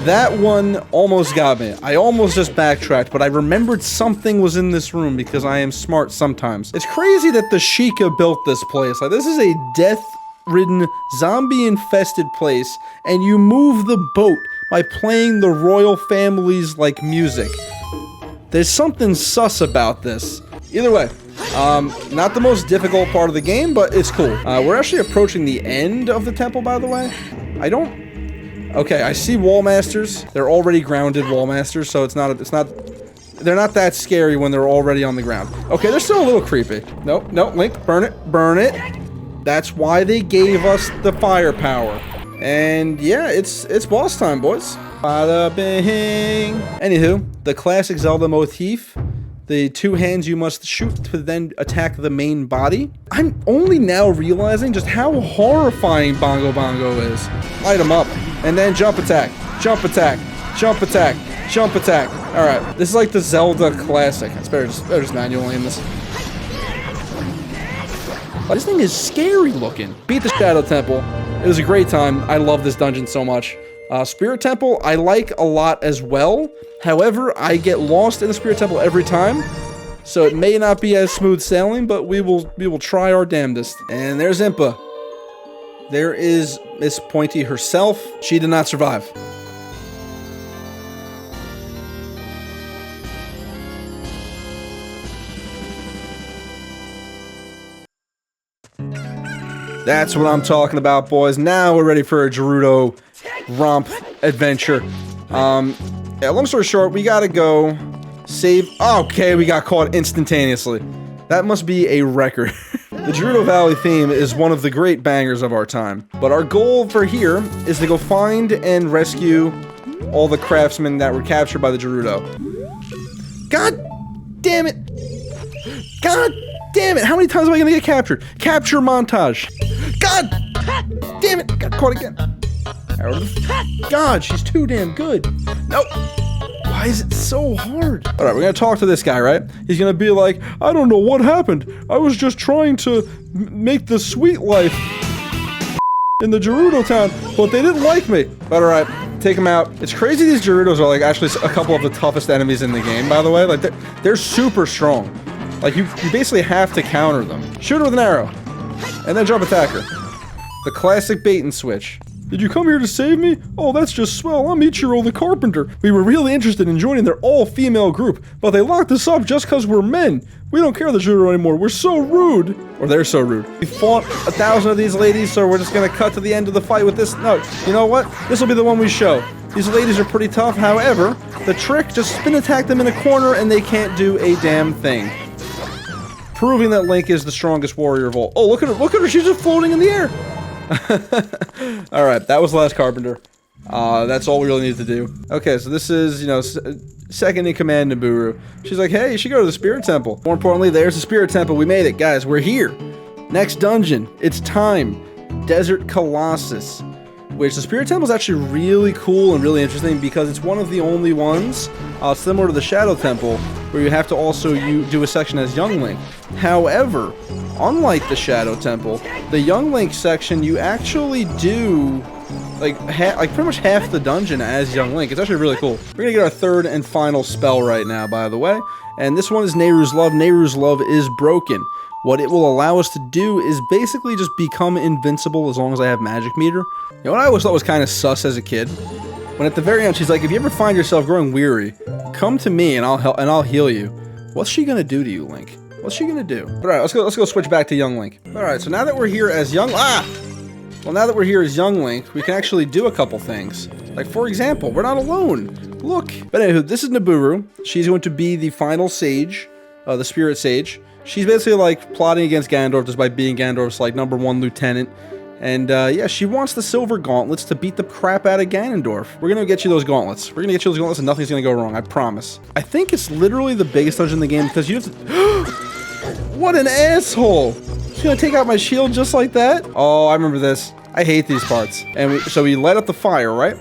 That one almost got me. I almost just backtracked, but I remembered something was in this room because I am smart sometimes. It's crazy that the Sheikah built this place. Like, this is a death-ridden, zombie-infested place, and you move the boat by playing the royal family's, like, music. There's something sus about this. Either way, not the most difficult part of the game, but it's cool. We're actually approaching the end of the temple, by the way. Okay, I see wall masters. They're already grounded wall masters, so they're not that scary when they're already on the ground. Okay, they're still a little creepy. Nope, Link, burn it. That's why they gave us the firepower. And yeah, it's boss time, boys. Bada bing. Anywho, the classic Zelda motif. The two hands you must shoot to then attack the main body. I'm only now realizing just how horrifying Bongo Bongo is. Light him up, and then jump attack, jump attack, jump attack, jump attack. All right, this is like the Zelda classic. It's better just manually in this. This thing is scary looking. Beat the Shadow Temple. It was a great time. I love this dungeon so much. Spirit Temple, I like a lot as well. However, I get lost in the Spirit Temple every time, so it may not be as smooth sailing, but we will try our damnedest. And there's Impa. There is Miss Pointy herself. She did not survive. That's what I'm talking about, boys. Now we're ready for a Gerudo romp adventure. Yeah, long story short, we gotta go save. Okay, we got caught instantaneously. That must be a record. The Gerudo Valley theme is one of the great bangers of our time. But our goal for here is to go find and rescue all the craftsmen that were captured by the Gerudo. God damn it! God damn it! How many times am I gonna get captured? Capture montage. God damn it! Got caught again. God, she's too damn good. Nope. Why is it so hard? All right, we're gonna talk to this guy, right? He's gonna be like, I don't know what happened. I was just trying to make the sweet life in the Gerudo town, but they didn't like me. But all right, take him out. It's crazy these Gerudos are like actually a couple of the toughest enemies in the game, by the way. Like they're super strong. Like you basically have to counter them. Shoot her with an arrow, and then jump attack her. The classic bait and switch. Did you come here to save me? Oh, that's just swell. I'm Ichiro the Carpenter. We were really interested in joining their all-female group, but they locked us up just because we're men. We don't care the Gerudo anymore. We're so rude. Or they're so rude. We fought 1,000 of these ladies, so we're just gonna cut to the end of the fight with this. No, you know what? This will be the one we show. These ladies are pretty tough. However, the trick, just spin attack them in a corner and they can't do a damn thing. Proving that Link is the strongest warrior of all. Oh, look at her. She's just floating in the air. Alright, that was the last Carpenter. That's all we really need to do. Okay, so this is, you know, second in command Naburu. She's like, hey, you should go to the Spirit Temple. More importantly, there's the Spirit Temple. We made it, guys. We're here. Next dungeon. It's time. Desert Colossus. Which the Spirit Temple is actually really cool and really interesting because it's one of the only ones, similar to the Shadow Temple, where you have to also do a section as Young Link. However, unlike the Shadow Temple, the Young Link section, you actually do like pretty much half the dungeon as Young Link. It's actually really cool. We're gonna get our third and final spell right now, by the way. And this one is Nehru's Love. Nehru's Love is broken. What it will allow us to do is basically just become invincible as long as I have magic meter. You know what I always thought was kind of sus as a kid? When at the very end she's like, if you ever find yourself growing weary, come to me and I'll heal you. What's she gonna do to you, Link? What's she gonna do? Alright, let's go switch back to Young Link. Alright, so now that we're here as Young Link, we can actually do a couple things. Like, for example, we're not alone. Look. But anywho, this is Naburu. She's going to be the final sage, the spirit sage. She's basically like plotting against Ganondorf just by being Ganondorf's like #1 lieutenant. And yeah, she wants the silver gauntlets to beat the crap out of Ganondorf. We're gonna get you those gauntlets. We're gonna get you those gauntlets and nothing's gonna go wrong, I promise. I think it's literally the biggest dungeon in the game because you have to... What an asshole! She's gonna take out my shield just like that? Oh, I remember this. I hate these parts. And so we light up the fire, right?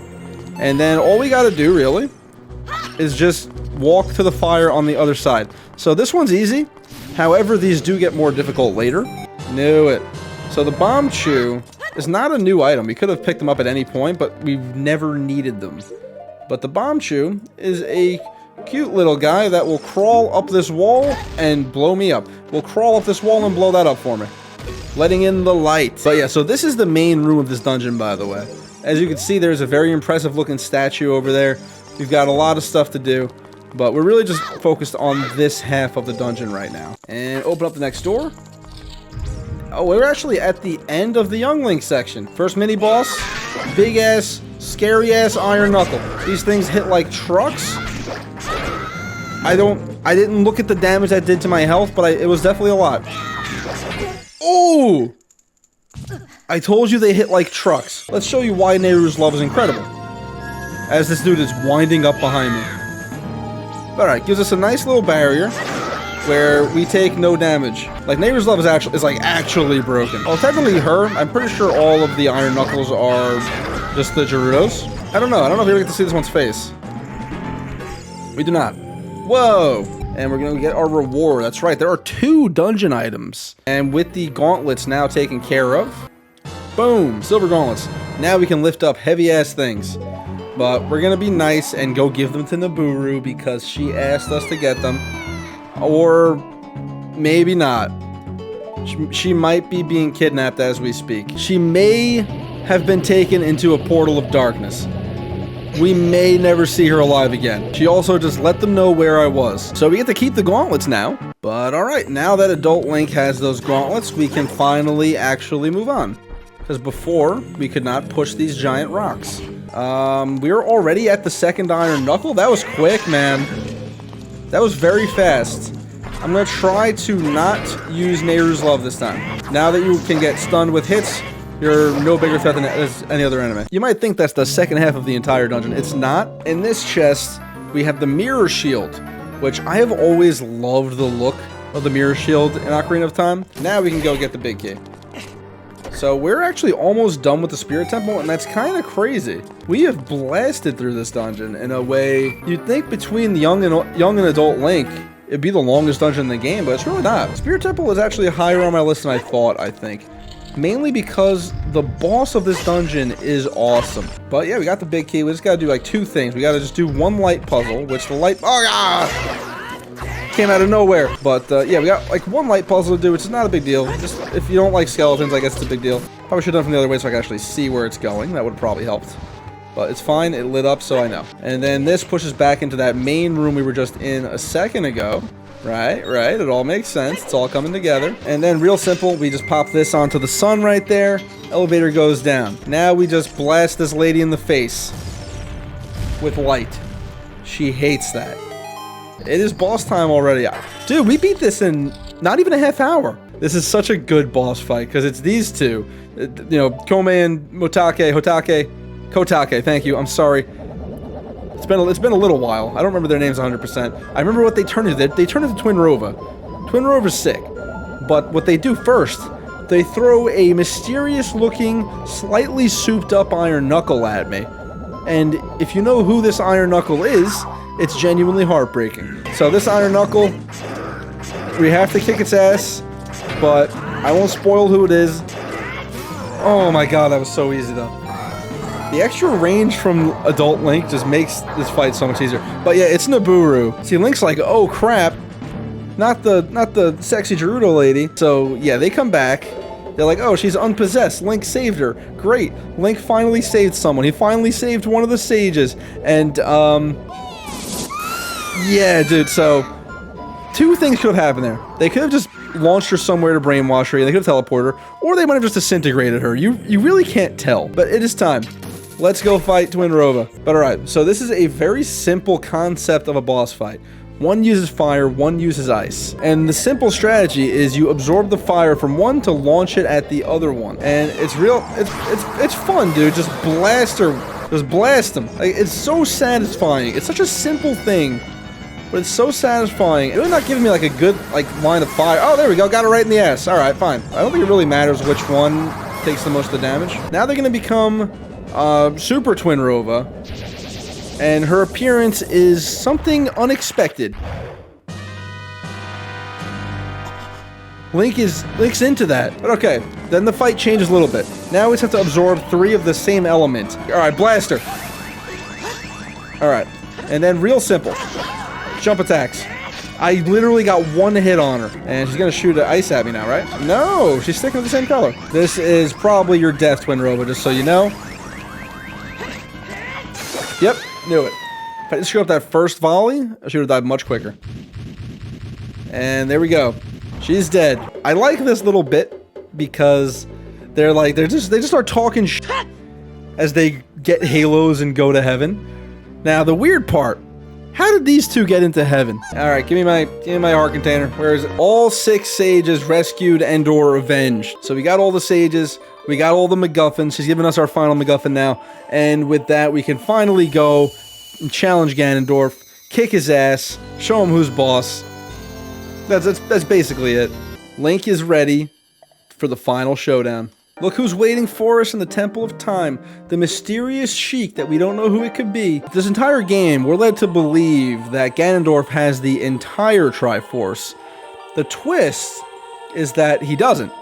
And then all we gotta do, really, is just walk to the fire on the other side. So this one's easy. However, these do get more difficult later. Knew it. So the bomb chew is not a new item. We could have picked them up at any point, but we've never needed them. But the bomb chew is a cute little guy that will crawl up this wall and blow me up. Will crawl up this wall and blow that up for me, letting in the light. But yeah, so this is the main room of this dungeon, by the way. As you can see, there's a very impressive looking statue over there. We've got a lot of stuff to do, but we're really just focused on this half of the dungeon right now. And open up the next door. Oh, we're actually at the end of the Young Link section. First mini boss, big ass, scary ass iron knuckle. These things hit like trucks. I didn't look at the damage that did to my health, but it was definitely a lot. Oh! I told you they hit like trucks. Let's show you why Nehru's love is incredible. As this dude is winding up behind me. Alright, gives us a nice little barrier where we take no damage. Like, Nehru's love is actually broken. Oh, technically her. I'm pretty sure all of the iron knuckles are just the Gerudos. I don't know if we ever get to see this one's face. We do not. Whoa! And we're gonna get our reward. That's right, there are 2 dungeon items. And with the gauntlets now taken care of, boom, silver gauntlets. Now we can lift up heavy-ass things. But we're gonna be nice and go give them to Naburu because she asked us to get them. Or maybe not. She might be being kidnapped as we speak. She may have been taken into a portal of darkness. We may never see her alive again. She also just let them know where I was. So we get to keep the gauntlets now. But alright, now that Adult Link has those gauntlets, we can finally actually move on. Because before, we could not push these giant rocks. We're already at the second iron knuckle? That was quick, man. That was very fast. I'm gonna try to not use Nehru's love this time. Now that you can get stunned with hits, you're no bigger threat than any other enemy. You might think that's the second half of the entire dungeon. It's not. In this chest, we have the mirror shield, which I have always loved the look of the mirror shield in Ocarina of Time. Now we can go get the big key. So we're actually almost done with the Spirit Temple, and that's kind of crazy. We have blasted through this dungeon in a way you'd think between the young and adult Link, it'd be the longest dungeon in the game, but it's really not. Spirit Temple is actually higher on my list than I thought, I think. Mainly because the boss of this dungeon is awesome. But yeah, we got the big key. We just gotta do like 2 things. We gotta just do 1 light puzzle, which the light... Oh, yeah! Came out of nowhere. But yeah, we got like 1 light puzzle to do, which is not a big deal. Just if you don't like skeletons, I guess it's a big deal. Probably should have done it from the other way so I could actually see where it's going. That would have probably helped. But it's fine. It lit up, so I know. And then this pushes back into that main room we were just in a second ago. Right. It all makes sense. It's all coming together. And then real simple, we just pop this onto the sun right there. Elevator goes down. Now we just blast this lady in the face with light. She hates that. It is boss time already. Dude, we beat this in not even a half hour. This is such a good boss fight because it's these 2. You know, Kome and Kotake, thank you. I'm sorry. It's been a little while. I don't remember their names 100%. I remember what they turned into. They turned into Twin Rova. Twin Rova's sick. But what they do first, they throw a mysterious-looking, slightly souped-up iron knuckle at me. And if you know who this iron knuckle is, it's genuinely heartbreaking. So this iron knuckle, we have to kick its ass, but I won't spoil who it is. Oh my god, that was so easy though. The extra range from Adult Link just makes this fight so much easier. But yeah, it's Naburu. See, Link's like, oh crap, not the sexy Gerudo lady. So yeah, they come back. They're like, oh, she's unpossessed. Link saved her. Great. Link finally saved someone. He finally saved one of the sages. And yeah, dude. So 2 things could have happened there. They could have just launched her somewhere to brainwash her. They could have teleported her, or they might have just disintegrated her. You really can't tell. But it is time. Let's go fight Twin Rova. But alright, so this is a very simple concept of a boss fight. One uses fire, one uses ice. And the simple strategy is you absorb the fire from one to launch it at the other one. And it's fun, dude. Just blast her. Just blast them. Like, it's so satisfying. It's such a simple thing, but it's so satisfying. It's really not giving me like a good line of fire. Oh, there we go. Got it right in the ass. Alright, fine. I don't think it really matters which one takes the most of the damage. Now they're going to become Super Twinrova, and her appearance is something unexpected. Link's into that. But okay, then the fight changes a little bit. Now we just have to absorb 3 of the same element. Alright, Blaster. Alright, and then real simple. Jump attacks. I literally got 1 hit on her. And she's gonna shoot ice at me now, right? No, she's sticking with the same color. This is probably your death, Twinrova, just so you know. Yep, knew it. If I just screwed up that first volley, I should have died much quicker. And there we go. She's dead. I like this little bit because they just start talking shit as they get halos and go to heaven. Now the weird part, how did these 2 get into heaven? All right, give me my heart container. Where is it? All 6 sages rescued and/or avenged. So we got all the sages, we got all the MacGuffins. She's giving us our final MacGuffin now, and with that we can finally go and challenge Ganondorf, kick his ass, show him who's boss. That's basically it. Link is ready for the final showdown. Look who's waiting for us in the Temple of Time. The mysterious Sheik that we don't know who it could be. This entire game, we're led to believe that Ganondorf has the entire Triforce. The twist is that he doesn't.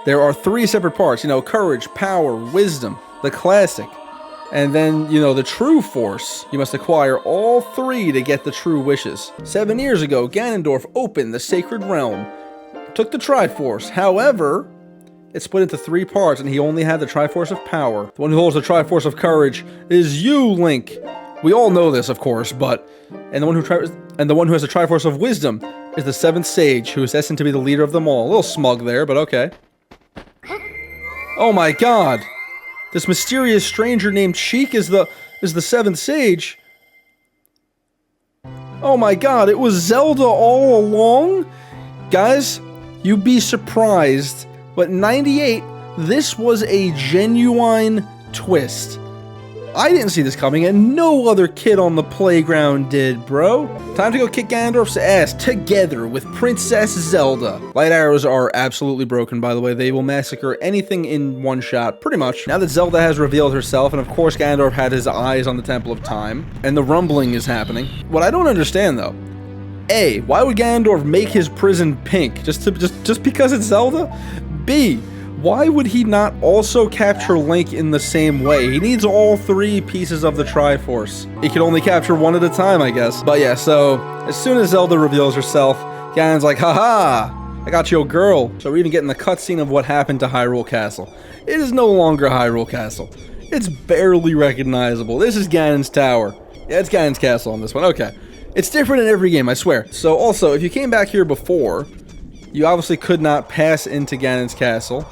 There are 3 separate parts. You know, courage, power, wisdom, the classic. And then, you know, the true force. You must acquire all 3 to get the true wishes. 7 years ago, Ganondorf opened the Sacred Realm. Took the Triforce. However, it's split into 3 parts, and he only had the Triforce of Power. The one who holds the Triforce of Courage is you, Link. We all know this, of course, but... And the one who has the Triforce of Wisdom is the 7th Sage, who is destined to be the leader of them all. A little smug there, but okay. Oh my god! This mysterious stranger named Sheik is the 7th Sage. Oh my god, it was Zelda all along? Guys, you'd be surprised, but 98, this was a genuine twist. I didn't see this coming, and no other kid on the playground did, bro. Time to go kick Ganondorf's ass together with Princess Zelda. Light arrows are absolutely broken, by the way. They will massacre anything in one shot, pretty much. Now that Zelda has revealed herself, and of course Ganondorf had his eyes on the Temple of Time, and the rumbling is happening. What I don't understand, though, A, why would Ganondorf make his prison pink? Just because it's Zelda? B, why would he not also capture Link in the same way? He needs all 3 pieces of the Triforce. He can only capture 1 at a time, I guess. But yeah, so as soon as Zelda reveals herself, Ganon's like, haha, I got you a girl. So we're even getting the cutscene of what happened to Hyrule Castle. It is no longer Hyrule Castle. It's barely recognizable. This is Ganon's Tower. Yeah, it's Ganon's Castle on this one. Okay. It's different in every game, I swear. So also, if you came back here before, you obviously could not pass into Ganon's Castle,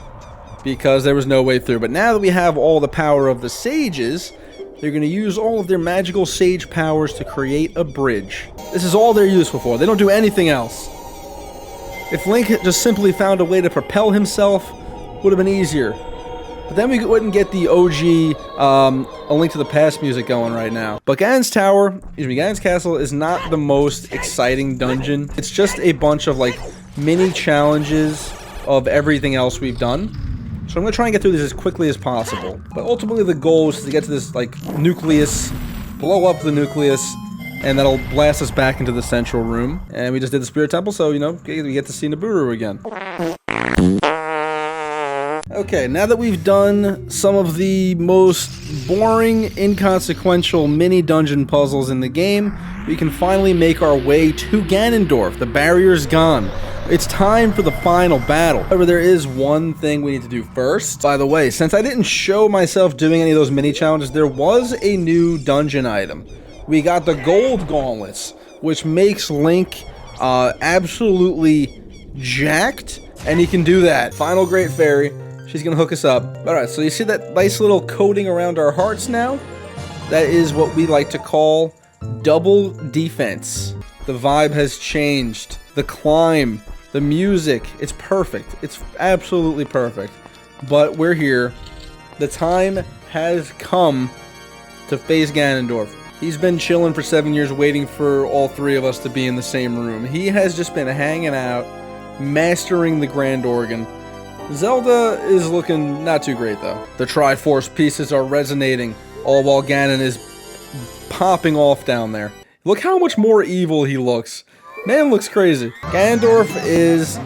because there was no way through. But now that we have all the power of the sages, they're going to use all of their magical sage powers to create a bridge. This is all they're useful for. They don't do anything else. If Link had just simply found a way to propel himself, would have been easier. But then we wouldn't get the OG A Link to the Past music going right now. But Ganon's Castle is not the most exciting dungeon. It's just a bunch of like mini challenges of everything else we've done. So I'm going to try and get through this as quickly as possible. But ultimately the goal is to get to this, like, nucleus, blow up the nucleus, and that'll blast us back into the central room. And we just did the Spirit Temple, so, you know, we get to see Nibiru again. Okay, now that we've done some of the most boring, inconsequential mini-dungeon puzzles in the game, we can finally make our way to Ganondorf. The barrier's gone. It's time for the final battle. However, there is one thing we need to do first. By the way, since I didn't show myself doing any of those mini challenges, there was a new dungeon item. We got the gold gauntlets, which makes Link absolutely jacked, and he can do that. Final Great Fairy, she's gonna hook us up. Alright, so you see that nice little coating around our hearts now? That is what we like to call double defense. The vibe has changed. The climb, the music, it's perfect. It's absolutely perfect. But we're here. The time has come to face Ganondorf. He's been chilling for 7 years waiting for all 3 of us to be in the same room. He has just been hanging out, mastering the Grand Organ, Zelda is looking not too great, though. The Triforce pieces are resonating, all while Ganon is popping off down there. Look how much more evil he looks. Man looks crazy. Ganondorf is...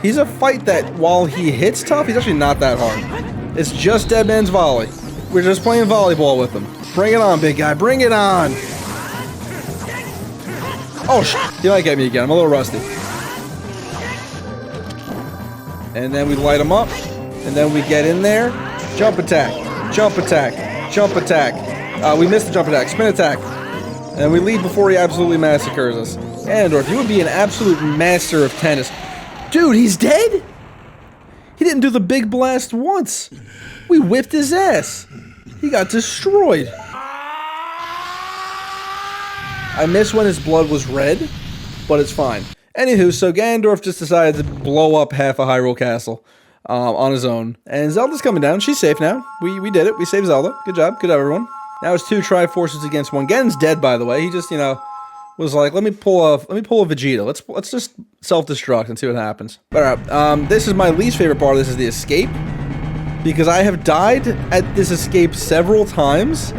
He's a fight that, while he hits tough, he's actually not that hard. It's just Dead Man's Volley. We're just playing volleyball with him. Bring it on, big guy. Bring it on! Oh, he might get me again. I'm a little rusty. And then we light him up. And then we get in there. Jump attack. Jump attack. Jump attack. We missed the jump attack. Spin attack. And we leave before he absolutely massacres us. Ganondorf, you would be an absolute master of tennis. Dude, he's dead? He didn't do the big blast once. We whipped his ass. He got destroyed. I miss when his blood was red, but it's fine. Anywho, so Ganondorf just decided to blow up half a Hyrule Castle on his own. And Zelda's coming down. She's safe now. We did it. We saved Zelda. Good job. Good job, everyone. Now it's 2 Triforces against 1. Ganon's dead, by the way. He just, you know, was like, let me pull a Vegeta. Let's just self-destruct and see what happens. Alright, this is my least favorite part of this, is the escape. Because I have died at this escape several times.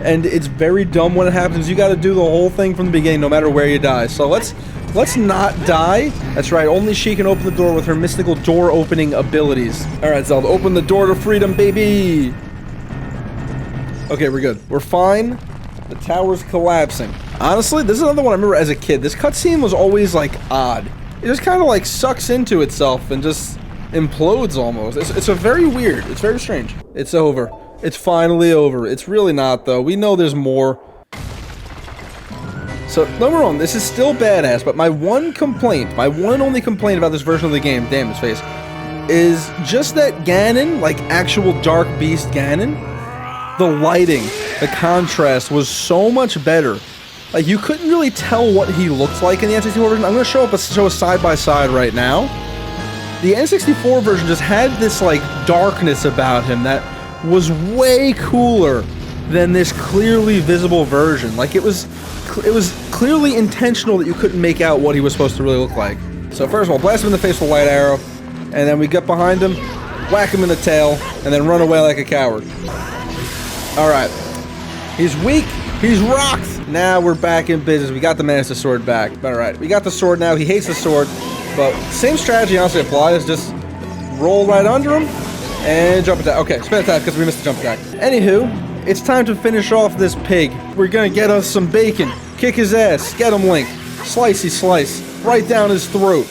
And it's very dumb when it happens. You gotta do the whole thing from the beginning, no matter where you die. So let's not die. That's right, only she can open the door with her mystical door-opening abilities. Alright, Zelda, open the door to freedom, baby! Okay, we're good. We're fine. The tower's collapsing. Honestly, this is another one I remember as a kid. This cutscene was always, like, odd. It just kind of, like, sucks into itself and just implodes almost. It's a very weird. It's very strange. It's over. It's finally over. It's really not, though. We know there's more. So, don't get me wrong, this is still badass, but my one complaint, my one and only complaint about this version of the game, damn his face, is just that Ganon, like actual Dark Beast Ganon, the lighting, the contrast was so much better. Like, you couldn't really tell what he looked like in the N64 version. I'm going to show a side-by-side right now. The N64 version just had this, like, darkness about him that was way cooler than this clearly visible version. Like, it was clearly intentional that you couldn't make out what he was supposed to really look like. So first of all, blast him in the face with a light arrow, and then we get behind him, whack him in the tail, and then run away like a coward. Alright. He's weak, he's rocked! Now we're back in business. We got the Master Sword back. Alright, we got the sword now. He hates the sword, but same strategy honestly applies. Just roll right under him, and jump attack. Okay, spin attack because we missed the jump attack. Anywho, it's time to finish off this pig. We're gonna get us some bacon. Kick his ass. Get him, Link. Slicey slice. Right down his throat.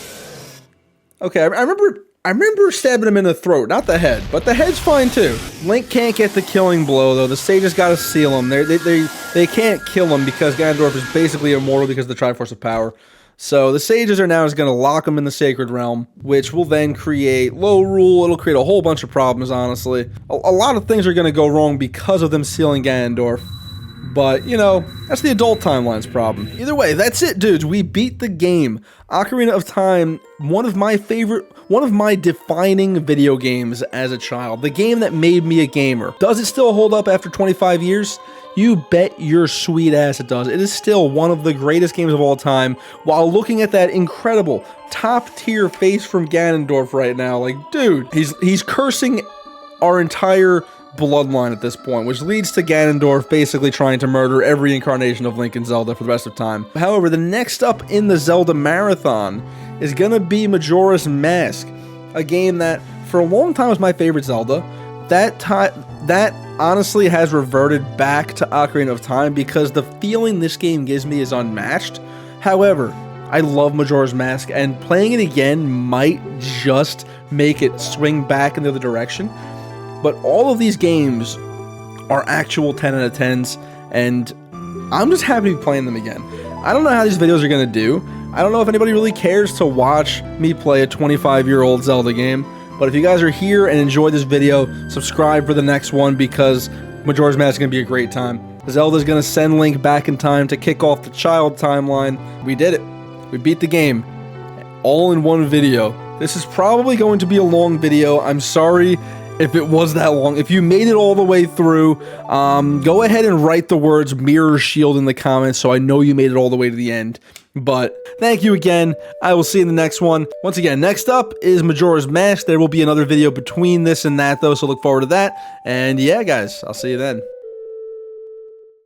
Okay, I remember stabbing him in the throat, not the head, but the head's fine too. Link can't get the killing blow though. The sages gotta seal him. They can't kill him because Ganondorf is basically immortal because of the Triforce of Power. So the sages are now just going to lock him in the Sacred Realm, which will then create low rule. It'll create a whole bunch of problems, honestly. A lot of things are going to go wrong because of them sealing Ganondorf. But, you know, that's the adult timeline's problem. Either way, that's it, dudes. We beat the game. Ocarina of Time, one of my defining video games as a child. The game that made me a gamer. Does it still hold up after 25 years? You bet your sweet ass it does. It is still one of the greatest games of all time, while looking at that incredible top-tier face from Ganondorf right now. Like, dude, he's cursing our entire bloodline at this point, which leads to Ganondorf basically trying to murder every incarnation of Link and Zelda for the rest of time. However, the next up in the Zelda Marathon is gonna be Majora's Mask, a game that for a long time was my favorite Zelda. That honestly has reverted back to Ocarina of Time because the feeling this game gives me is unmatched. However, I love Majora's Mask, and playing it again might just make it swing back in the other direction. But all of these games are actual 10 out of 10s, and I'm just happy to be playing them again. I don't know how these videos are going to do. I don't know if anybody really cares to watch me play a 25-year-old Zelda game, but if you guys are here and enjoyed this video, subscribe for the next one because Majora's Mask is going to be a great time. Zelda's going to send Link back in time to kick off the child timeline. We did it. We beat the game. All in one video. This is probably going to be a long video. I'm sorry if it was that long. If you made it all the way through, go ahead and write the words Mirror Shield in the comments so I know you made it all the way to the end. But thank you again. I will see you in the next one. Once again, next up is Majora's Mask. There will be another video between this and that, though, so look forward to that. And yeah, guys, I'll see you then.